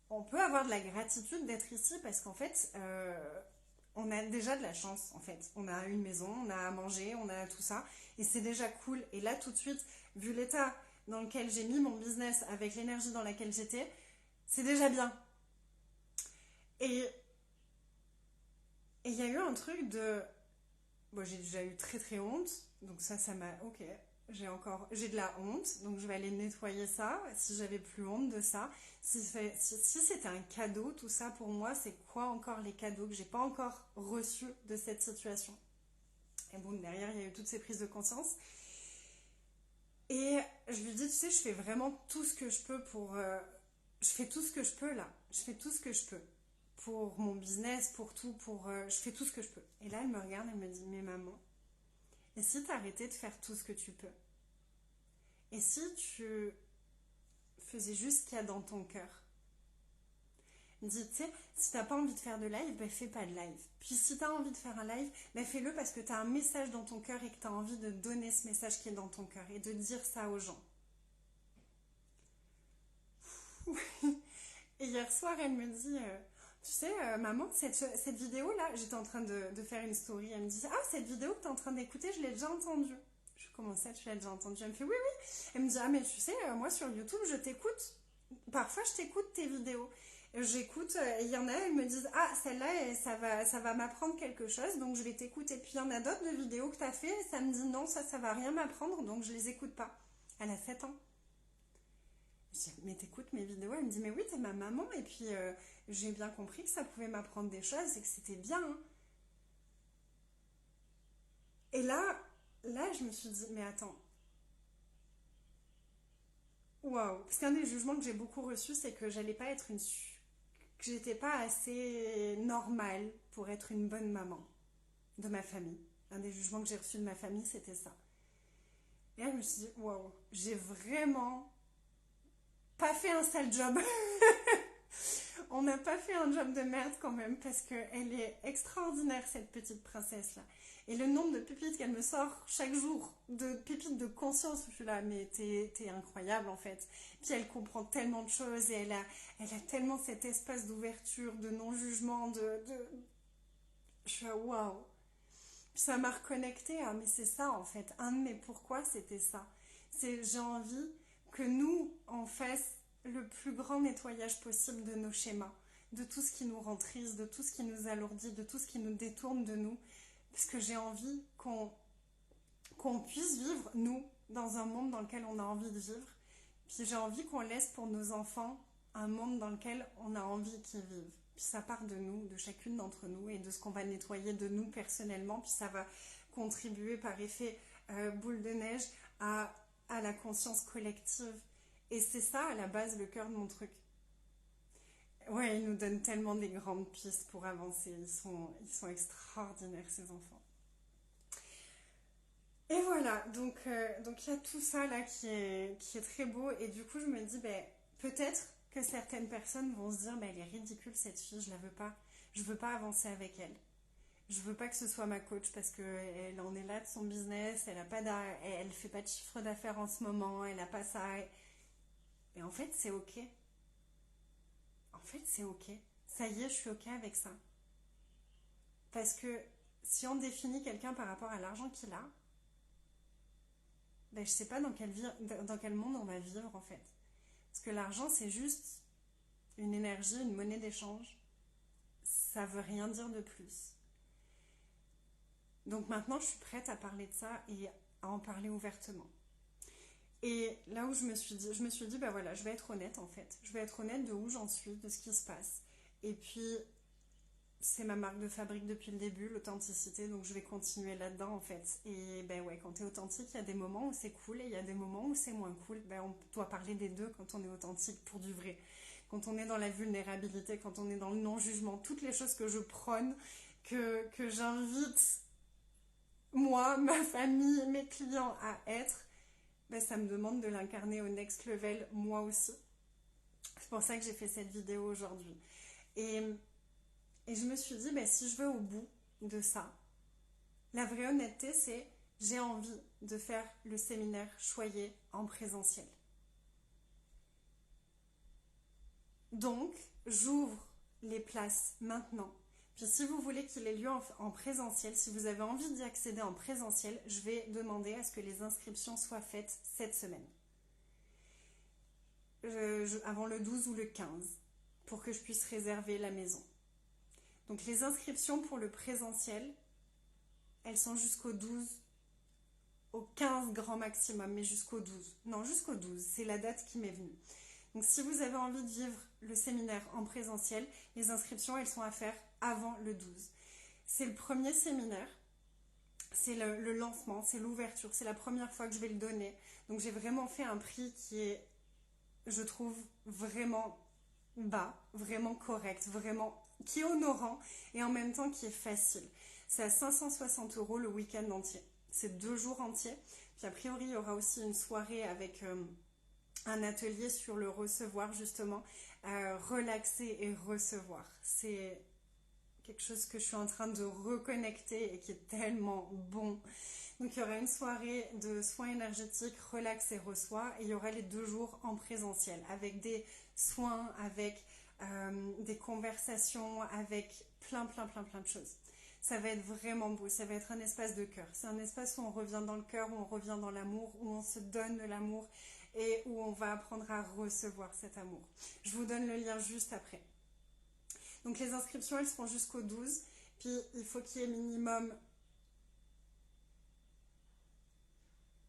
on peut avoir de la gratitude d'être ici parce qu'en fait on a déjà de la chance en fait. On a une maison, on a à manger, on a tout ça et c'est déjà cool. Et là tout de suite, vu l'état dans lequel j'ai mis mon business avec l'énergie dans laquelle j'étais, c'est déjà bien. Et il y a eu un truc de... Bon, j'ai déjà eu très honte, donc ça m'a... Ok, j'ai de la honte, donc je vais aller nettoyer ça, si j'avais plus honte de ça. Si c'était un cadeau, tout ça pour moi, c'est quoi encore les cadeaux que j'ai pas encore reçus de cette situation? Et bon, derrière, il y a eu toutes ces prises de conscience. Et je lui dis, tu sais, je fais vraiment tout ce que je peux je fais tout ce que je peux là. Je fais tout ce que je peux. Pour mon business, pour tout, je fais tout ce que je peux. Et là, elle me regarde, elle me dit, mais maman, et si t'arrêtais de faire tout ce que tu peux? Et si tu faisais juste ce qu'il y a dans ton cœur? Elle me dit, tu sais, si t'as pas envie de faire de live, ben fais pas de live. Puis si t'as envie de faire un live, ben fais-le parce que t'as un message dans ton cœur et que t'as envie de donner ce message qui est dans ton cœur et de dire ça aux gens. Et hier soir, elle me dit, tu sais, maman, cette vidéo-là, j'étais en train de faire une story. Elle me dit, ah, cette vidéo que tu es en train d'écouter, je l'ai déjà entendue. Je commençais, tu l'as déjà entendue? Elle me fait, oui, oui. Elle me dit, ah, mais tu sais, moi sur YouTube, je t'écoute. Parfois, je t'écoute tes vidéos. J'écoute, il y en a, elles me disent, ah, celle-là, ça va m'apprendre quelque chose, donc je vais t'écouter. Puis il y en a d'autres de vidéos que tu as fait, et ça me dit, non, ça va rien m'apprendre, donc je les écoute pas. Elle a 7 ans. Je dis, mais t'écoutes mes vidéos? Elle me dit, mais oui, t'es ma maman. Et puis, j'ai bien compris que ça pouvait m'apprendre des choses et que c'était bien. Hein. Et là, je me suis dit, mais attends. Waouh. Parce qu'un des jugements que j'ai beaucoup reçus, c'est que j'allais pas être que j'étais pas assez normale pour être une bonne maman de ma famille. Un des jugements que j'ai reçus de ma famille, c'était ça. Et là, je me suis dit, waouh, j'ai vraiment pas fait un sale job. On n'a pas fait un job de merde quand même parce qu'elle est extraordinaire cette petite princesse là. Et le nombre de pépites qu'elle me sort chaque jour, de pépites de conscience, je suis là, mais t'es incroyable en fait. Puis elle comprend tellement de choses et elle a tellement cet espace d'ouverture, de non-jugement, Je suis là, waouh. Puis ça m'a reconnecté à, mais c'est ça en fait. Un de mes pourquoi c'était ça. J'ai envie que nous, on fasse le plus grand nettoyage possible de nos schémas, de tout ce qui nous rend triste, de tout ce qui nous alourdit, de tout ce qui nous détourne de nous, parce que j'ai envie qu'on puisse vivre, nous, dans un monde dans lequel on a envie de vivre. Puis j'ai envie qu'on laisse pour nos enfants un monde dans lequel on a envie qu'ils vivent. Puis ça part de nous, de chacune d'entre nous et de ce qu'on va nettoyer de nous personnellement. Puis ça va contribuer par effet boule de neige à la conscience collective. Et c'est ça à la base le cœur de mon truc. Ouais, ils nous donnent tellement des grandes pistes pour avancer. Ils sont extraordinaires ces enfants. Et voilà, donc il y a tout ça là qui est très beau. Et du coup je me dis, ben, peut-être que certaines personnes vont se dire, ben, elle est ridicule cette fille, je la veux pas. Je veux pas avancer avec elle. Je veux pas que ce soit ma coach parce qu'elle en est là de son business, elle fait pas de chiffre d'affaires en ce moment, elle a pas ça. Et en fait, c'est ok. En fait, c'est ok. Ça y est, je suis ok avec ça. Parce que si on définit quelqu'un par rapport à l'argent qu'il a, ben, je sais pas dans quel monde on va vivre en fait. Parce que l'argent, c'est juste une énergie, une monnaie d'échange. Ça veut rien dire de plus. Donc maintenant, je suis prête à parler de ça et à en parler ouvertement. Et là où je me suis dit, bah voilà, je vais être honnête en fait. Je vais être honnête de où j'en suis, de ce qui se passe. Et puis, c'est ma marque de fabrique depuis le début, l'authenticité, donc je vais continuer là-dedans en fait. Et ben ouais, quand t'es authentique, il y a des moments où c'est cool et il y a des moments où c'est moins cool. Ben on doit parler des deux quand on est authentique pour du vrai. Quand on est dans la vulnérabilité, quand on est dans le non-jugement, toutes les choses que je prône, que j'invite moi, ma famille, mes clients à être, ben ça me demande de l'incarner au next level moi aussi. C'est pour ça que j'ai fait cette vidéo aujourd'hui. Et Et je me suis dit, ben, si je veux au bout de ça, la vraie honnêteté, c'est j'ai envie de faire le séminaire Choyer en présentiel. Donc, j'ouvre les places maintenant. Puis si vous voulez qu'il ait lieu en présentiel, si vous avez envie d'y accéder en présentiel, je vais demander à ce que les inscriptions soient faites cette semaine. Avant le 12 ou le 15, pour que je puisse réserver la maison. Donc les inscriptions pour le présentiel, elles sont jusqu'au 12, au 15 grand maximum, mais jusqu'au 12. Non, jusqu'au 12, c'est la date qui m'est venue. Donc si vous avez envie de vivre le séminaire en présentiel, les inscriptions, elles sont à faire avant le 12. C'est le premier séminaire, c'est le lancement, c'est l'ouverture, c'est la première fois que je vais le donner. Donc j'ai vraiment fait un prix qui est, je trouve, vraiment bas, vraiment correct, vraiment qui est honorant et en même temps qui est facile. C'est à 560 € le week-end entier. C'est 2 jours entiers. Puis a priori, il y aura aussi une soirée avec un atelier sur le recevoir, justement. Relaxer et recevoir. C'est quelque chose que je suis en train de reconnecter et qui est tellement bon. Donc il y aura une soirée de soins énergétiques, relax et reçoit, et il y aura les 2 jours en présentiel avec des soins, avec des conversations, avec plein de choses. Ça va être vraiment beau, ça va être un espace de cœur. C'est un espace où on revient dans le cœur, où on revient dans l'amour, où on se donne de l'amour et où on va apprendre à recevoir cet amour. Je vous donne le lien juste après. Donc les inscriptions, elles seront jusqu'au 12. Puis il faut qu'il y ait minimum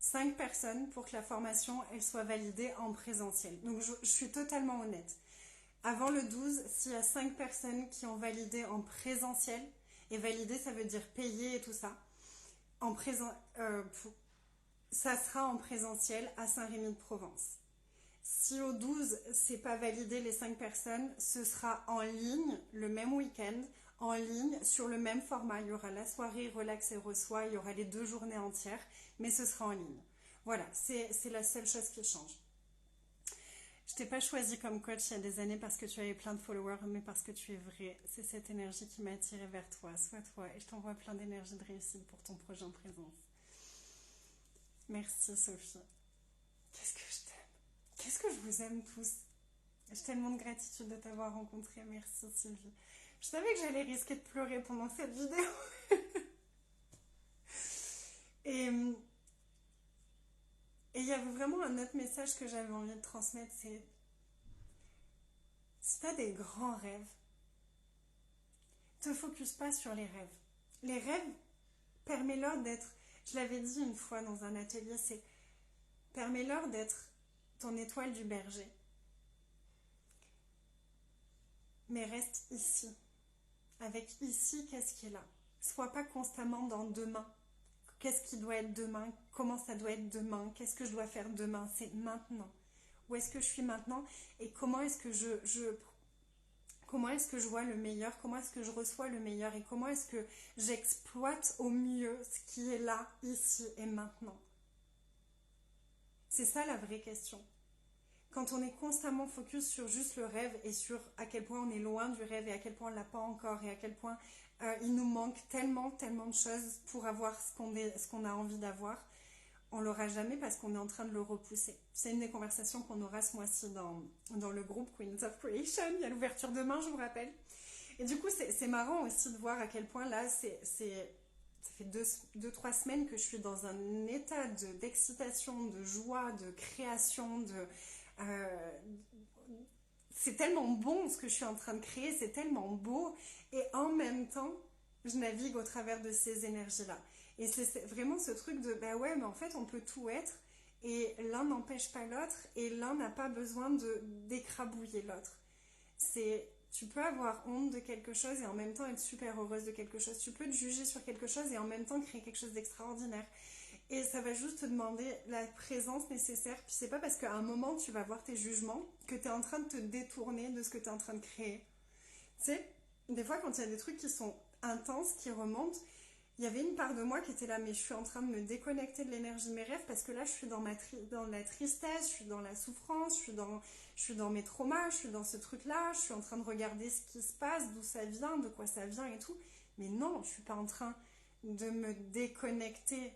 5 personnes pour que la formation elle soit validée en présentiel. Donc je suis totalement honnête. Avant le 12, s'il y a 5 personnes qui ont validé en présentiel, et validé ça veut dire payer et tout ça, ça sera en présentiel à Saint-Rémy-de-Provence. Si au 12, c'est pas validé les 5 personnes, ce sera en ligne le même week-end, en ligne, sur le même format. Il y aura la soirée relax et reçoit, il y aura les 2 journées entières, mais ce sera en ligne. Voilà, c'est la seule chose qui change. Je t'ai pas choisi comme coach il y a des années parce que tu avais plein de followers, mais parce que tu es vrai. C'est cette énergie qui m'a attirée vers toi. Sois toi. Et je t'envoie plein d'énergie de réussite pour ton projet en présence. Merci Sophie. Qu'est-ce que je t'aime. Qu'est-ce que je vous aime tous. J'ai tellement de gratitude de t'avoir rencontré. Merci Sylvie. Je savais que j'allais risquer de pleurer pendant cette vidéo. Et il y avait vraiment un autre message que j'avais envie de transmettre, c'est si tu as des grands rêves, te focus pas sur les rêves. Les rêves, permets-leur d'être, je l'avais dit une fois dans un atelier, permets-leur d'être ton étoile du berger. mais reste ici. Avec ici, qu'est-ce qui est là? Sois pas constamment dans demain. Qu'est-ce qui doit être demain? Comment ça doit être demain? Qu'est-ce que je dois faire demain? C'est maintenant. Où est-ce que je suis maintenant? Et comment est-ce que comment est-ce que je vois le meilleur? Comment est-ce que je reçois le meilleur? Et comment est-ce que j'exploite au mieux ce qui est là, ici et maintenant? C'est ça la vraie question. Quand on est constamment focus sur juste le rêve et sur à quel point on est loin du rêve et à quel point on ne l'a pas encore et à quel point il nous manque tellement, tellement de choses pour avoir ce qu'on a envie d'avoir, on l'aura jamais parce qu'on est en train de le repousser. C'est une des conversations qu'on aura ce mois-ci dans le groupe Queens of Creation. Il y a l'ouverture demain, je vous rappelle. Et du coup, c'est marrant aussi de voir à quel point là, ça fait 2-3 semaines que je suis dans un état d'excitation, de joie, de création, c'est tellement bon ce que je suis en train de créer, c'est tellement beau. Et en même temps, je navigue au travers de ces énergies-là. Et c'est vraiment ce truc de, bah ouais, mais en fait, on peut tout être. Et l'un n'empêche pas l'autre. Et l'un n'a pas besoin d'écrabouiller l'autre. Tu peux avoir honte de quelque chose et en même temps être super heureuse de quelque chose. Tu peux te juger sur quelque chose et en même temps créer quelque chose d'extraordinaire. Et ça va juste te demander la présence nécessaire. Puis c'est pas parce qu'à un moment tu vas voir tes jugements que tu es en train de te détourner de ce que tu es en train de créer. Tu sais, des fois quand il y a des trucs qui sont intenses, qui remontent, il y avait une part de moi qui était là, mais je suis en train de me déconnecter de l'énergie de mes rêves parce que là je suis dans la tristesse, je suis dans la souffrance, je suis dans mes traumas, je suis dans ce truc-là, je suis en train de regarder ce qui se passe, d'où ça vient, de quoi ça vient et tout. Mais non, je suis pas en train de me déconnecter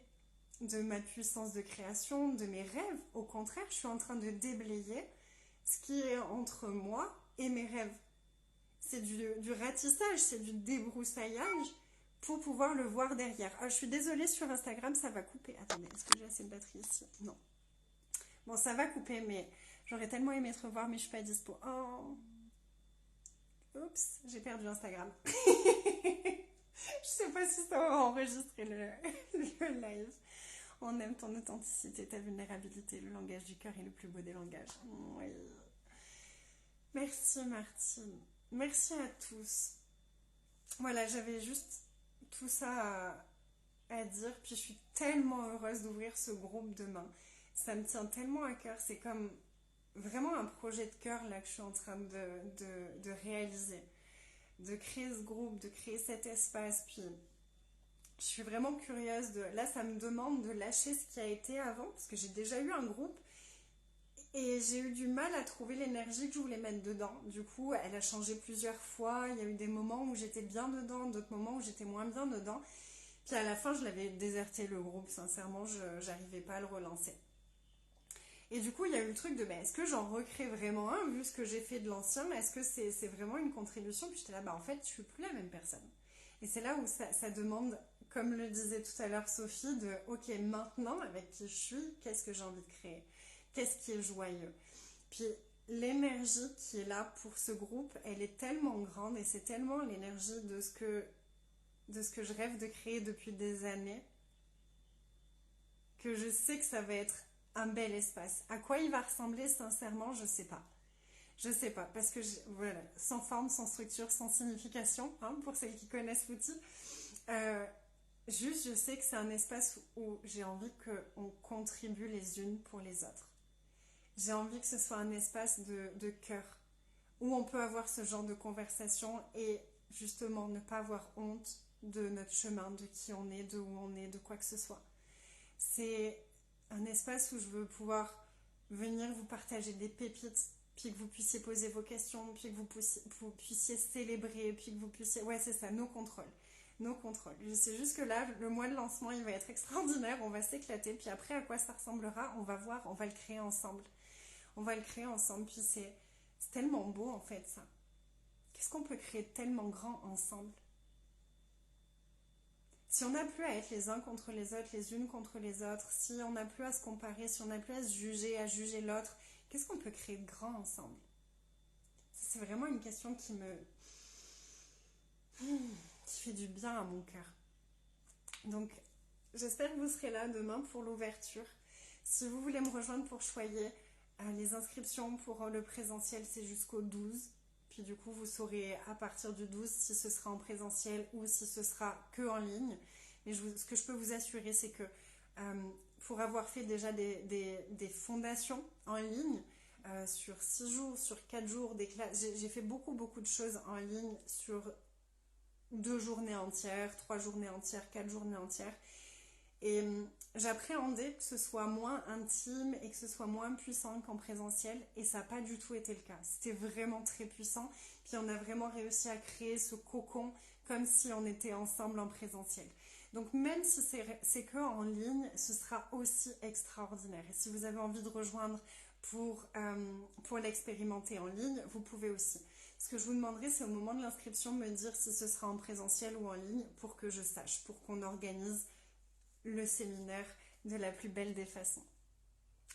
de ma puissance de création, de mes rêves. Au contraire, je suis en train de déblayer ce qui est entre moi et mes rêves. C'est du ratissage, c'est du débroussaillage pour pouvoir le voir derrière. Ah, je suis désolée, sur Instagram, ça va couper. Attendez, est-ce que j'ai assez de batterie ici? Non. Bon, ça va couper, mais j'aurais tellement aimé te revoir, mais je suis pas dispo. Oh. Oups, j'ai perdu Instagram. Je sais pas si ça va enregistrer le live. On aime ton authenticité, ta vulnérabilité, le langage du cœur est le plus beau des langages. Oui. Merci Martine. Merci à tous. Voilà, j'avais juste tout ça à dire. Puis je suis tellement heureuse d'ouvrir ce groupe demain. Ça me tient tellement à cœur. C'est comme vraiment un projet de cœur là que je suis en train de réaliser. De créer ce groupe, de créer cet espace. Puis je suis vraiment curieuse de... Là, ça me demande de lâcher ce qui a été avant, parce que j'ai déjà eu un groupe et j'ai eu du mal à trouver l'énergie que je voulais mettre dedans. Du coup, elle a changé plusieurs fois. Il y a eu des moments où j'étais bien dedans, d'autres moments où j'étais moins bien dedans. Puis à la fin, je l'avais déserté le groupe. Sincèrement, je n'arrivais pas à le relancer. Et du coup, il y a eu le truc de, ben, est-ce que j'en recrée vraiment un, vu ce que j'ai fait de l'ancien? Est-ce que c'est vraiment une contribution? Puis j'étais là, bah en fait, je suis plus la même personne. Et c'est là où ça demande, comme le disait tout à l'heure Sophie, de ok, maintenant avec qui je suis, qu'est-ce que j'ai envie de créer? Qu'est-ce qui est joyeux? Puis l'énergie qui est là pour ce groupe, elle est tellement grande et c'est tellement l'énergie de ce que je rêve de créer depuis des années que je sais que ça va être un bel espace. À quoi il va ressembler, sincèrement, je sais pas. Je sais pas, parce que voilà, sans forme, sans structure, sans signification, hein, pour celles qui connaissent l'outil. Juste, je sais que c'est un espace où j'ai envie qu'on contribue les unes pour les autres. J'ai envie que ce soit un espace de cœur, où on peut avoir ce genre de conversation et justement ne pas avoir honte de notre chemin, de qui on est, de où on est, de quoi que ce soit. C'est un espace où je veux pouvoir venir vous partager des pépites, puis que vous puissiez poser vos questions, puis que vous puissiez célébrer, puis que vous puissiez... Ouais, c'est ça, nos contrôles. Nos contrôles. Je sais juste que là, le mois de lancement, il va être extraordinaire, on va s'éclater, puis après, à quoi ça ressemblera, on va voir, on va le créer ensemble. On va le créer ensemble, puis c'est tellement beau, en fait, ça. Qu'est-ce qu'on peut créer tellement grand ensemble? Si on n'a plus à être les uns contre les autres, les unes contre les autres, si on n'a plus à se comparer, si on n'a plus à juger l'autre, qu'est-ce qu'on peut créer de grand ensemble? C'est vraiment une question qui fait du bien à mon cœur. Donc, j'espère que vous serez là demain pour l'ouverture. Si vous voulez me rejoindre pour choyer, les inscriptions pour le présentiel, c'est jusqu'au 12. Puis puis du coup, vous saurez à partir du 12 si ce sera en présentiel ou si ce sera que en ligne. Mais ce que je peux vous assurer, c'est que pour avoir fait déjà des fondations en ligne, sur 6 jours, sur 4 jours, j'ai fait beaucoup, beaucoup de choses en ligne sur 2 journées entières, 3 journées entières, 4 journées entières. Et j'appréhendais que ce soit moins intime et que ce soit moins puissant qu'en présentiel. Et ça n'a pas du tout été le cas. C'était vraiment très puissant. Puis on a vraiment réussi à créer ce cocon comme si on était ensemble en présentiel. Donc même si c'est que en ligne, ce sera aussi extraordinaire. Et si vous avez envie de rejoindre pour l'expérimenter en ligne, vous pouvez aussi. Ce que je vous demanderai, c'est au moment de l'inscription me dire si ce sera en présentiel ou en ligne pour que je sache, pour qu'on organise le séminaire de la plus belle des façons.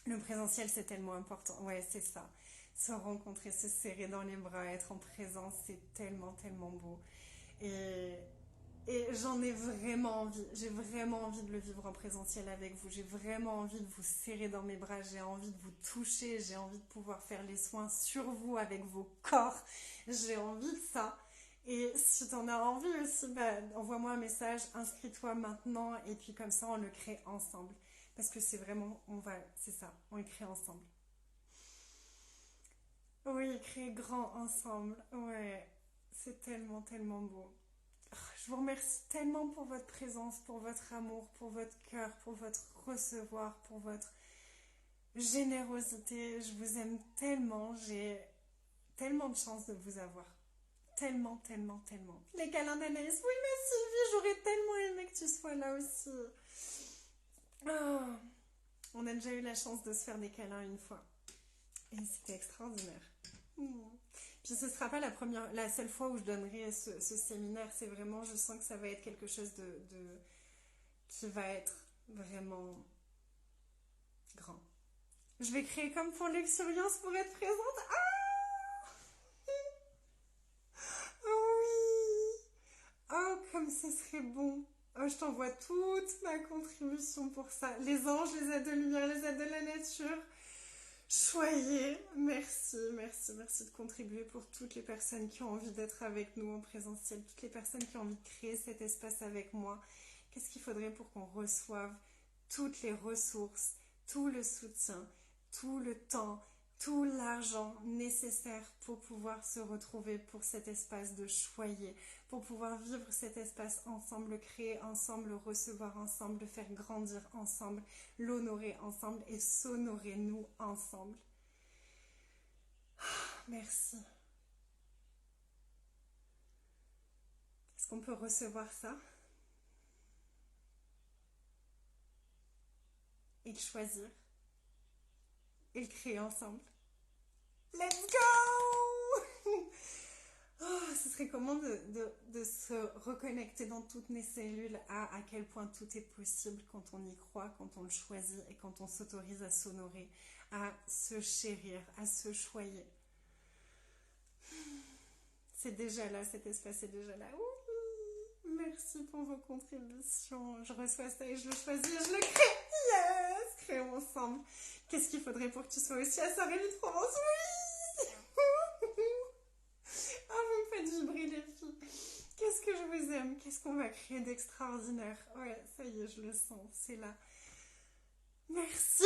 Le présentiel, c'est tellement important. Ouais, c'est ça. Se rencontrer, se serrer dans les bras, être en présence, c'est tellement, tellement beau. Et j'en ai vraiment envie. J'ai vraiment envie de le vivre en présentiel avec vous. J'ai vraiment envie de vous serrer dans mes bras. J'ai envie de vous toucher. J'ai envie de pouvoir faire les soins sur vous avec vos corps. J'ai envie de ça. Et si tu en as envie aussi, envoie-moi un message, inscris-toi maintenant et puis comme ça on le crée ensemble. Parce que c'est vraiment, c'est ça, on le crée ensemble. Oui, créer grand ensemble, ouais, c'est tellement, tellement beau. Je vous remercie tellement pour votre présence, pour votre amour, pour votre cœur, pour votre recevoir, pour votre générosité. Je vous aime tellement, j'ai tellement de chance de vous avoir. Tellement, tellement, tellement. Les câlins d'Anaïs. Oui, mais Sylvie, j'aurais tellement aimé que tu sois là aussi. Oh, on a déjà eu la chance de se faire des câlins une fois. Et c'était extraordinaire. Puis ce ne sera pas la seule fois où je donnerai ce séminaire. C'est vraiment, je sens que ça va être quelque chose qui va être vraiment grand. Je vais créer comme pour l'expérience pour être présente. Oh, comme ce serait bon. Oh, je t'envoie toute ma contribution pour ça. Les anges, les aides de lumière, les aides de la nature. Choyez. Merci, merci, merci de contribuer pour toutes les personnes qui ont envie d'être avec nous en présentiel, toutes les personnes qui ont envie de créer cet espace avec moi. Qu'est-ce qu'il faudrait pour qu'on reçoive toutes les ressources, tout le soutien, tout le temps, tout l'argent nécessaire pour pouvoir se retrouver pour cet espace de choyer, pour pouvoir vivre cet espace ensemble, créer ensemble, recevoir ensemble, le faire grandir ensemble, l'honorer ensemble et s'honorer nous ensemble. Merci. Est-ce qu'on peut recevoir ça et le choisir et le créer ensemble? Let's go! Oh, ce serait comment de se reconnecter dans toutes mes cellules à quel point tout est possible quand on y croit, quand on le choisit et quand on s'autorise à s'honorer, à se chérir, à se choyer. C'est déjà là, cet espace est déjà là. Merci pour vos contributions. Je reçois ça et je le choisis et je le crée. Yes! Créons ensemble. Qu'est-ce qu'il faudrait pour que tu sois aussi à Saint-Rémy de Provence? Oui! Ah, vous me faites vibrer les filles. Qu'est-ce que je vous aime. Qu'est-ce qu'on va créer d'extraordinaire. Ouais, ça y est, je le sens. C'est là. Merci!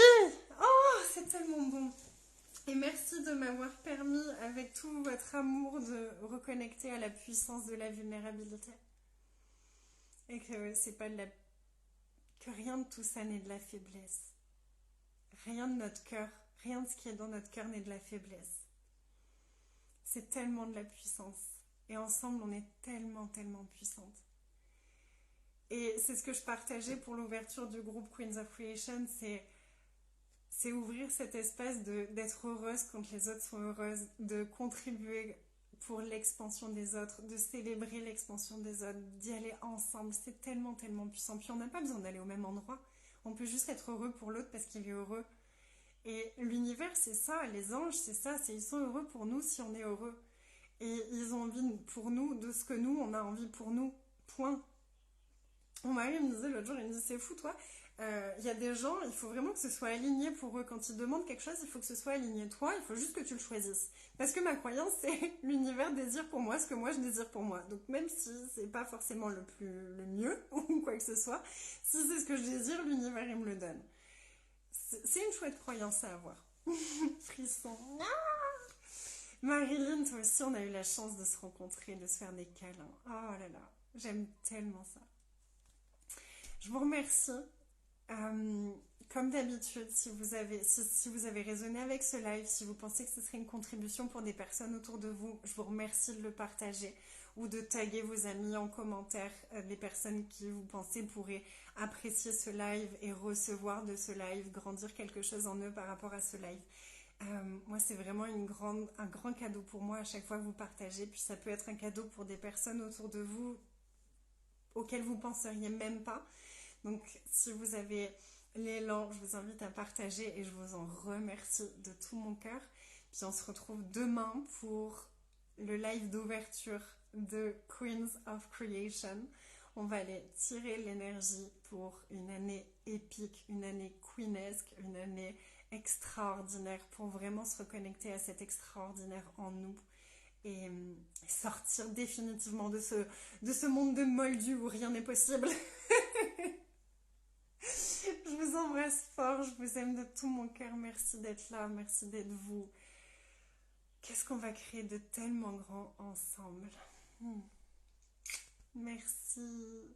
Oh, c'est tellement bon. Et merci de m'avoir permis, avec tout votre amour, de reconnecter à la puissance de la vulnérabilité. Et que c'est pas que rien de tout ça n'est de la faiblesse. Rien de notre cœur, rien de ce qui est dans notre cœur n'est de la faiblesse. C'est tellement de la puissance. Et ensemble, on est tellement, tellement puissante. Et c'est ce que je partageais pour l'ouverture du groupe Queens of Creation, c'est ouvrir cet espace d'être heureuse quand les autres sont heureuses, de contribuer pour l'expansion des autres, de célébrer l'expansion des autres, d'y aller ensemble. C'est tellement, tellement puissant. Puis on n'a pas besoin d'aller au même endroit. On peut juste être heureux pour l'autre parce qu'il est heureux. Et l'univers, c'est ça. Les anges, c'est ça. Ils sont heureux pour nous si on est heureux. Et ils ont envie pour nous de ce que nous, on a envie pour nous. Point. Mon mari me disait l'autre jour, il me dit, c'est fou, toi. Il y a des gens, il faut vraiment que ce soit aligné pour eux. Quand ils demandent quelque chose, il faut que ce soit aligné. Toi, il faut juste que tu le choisisses. Parce que ma croyance, c'est l'univers désire pour moi ce que moi je désire pour moi. Donc même si c'est pas forcément le mieux ou quoi que ce soit, si c'est ce que je désire, l'univers il me le donne. C'est une chouette croyance à avoir. Frisson. Marilyn, toi aussi, on a eu la chance de se rencontrer, de se faire des câlins. Oh là là, j'aime tellement ça. Je vous remercie. Euh, Comme d'habitude, si vous avez raisonné avec ce live, si vous pensez que ce serait une contribution pour des personnes autour de vous, je vous remercie de le partager ou de taguer vos amis en commentaire, les personnes qui vous pensez pourraient apprécier ce live et recevoir de ce live, grandir quelque chose en eux par rapport à ce live. Moi, c'est vraiment un grand cadeau pour moi à chaque fois que vous partagez. Puis ça peut être un cadeau pour des personnes autour de vous auxquelles vous penseriez même pas. Donc, si vous avez l'élan, je vous invite à partager et je vous en remercie de tout mon cœur. Puis on se retrouve demain pour le live d'ouverture de Queens of Creation. On va aller tirer l'énergie pour une année épique, une année queenesque, une année extraordinaire pour vraiment se reconnecter à cet extraordinaire en nous et sortir définitivement de ce monde de moldu où rien n'est possible. Je vous embrasse fort, je vous aime de tout mon cœur. Merci d'être là, merci d'être vous. Qu'est-ce qu'on va créer de tellement grand ensemble. Merci.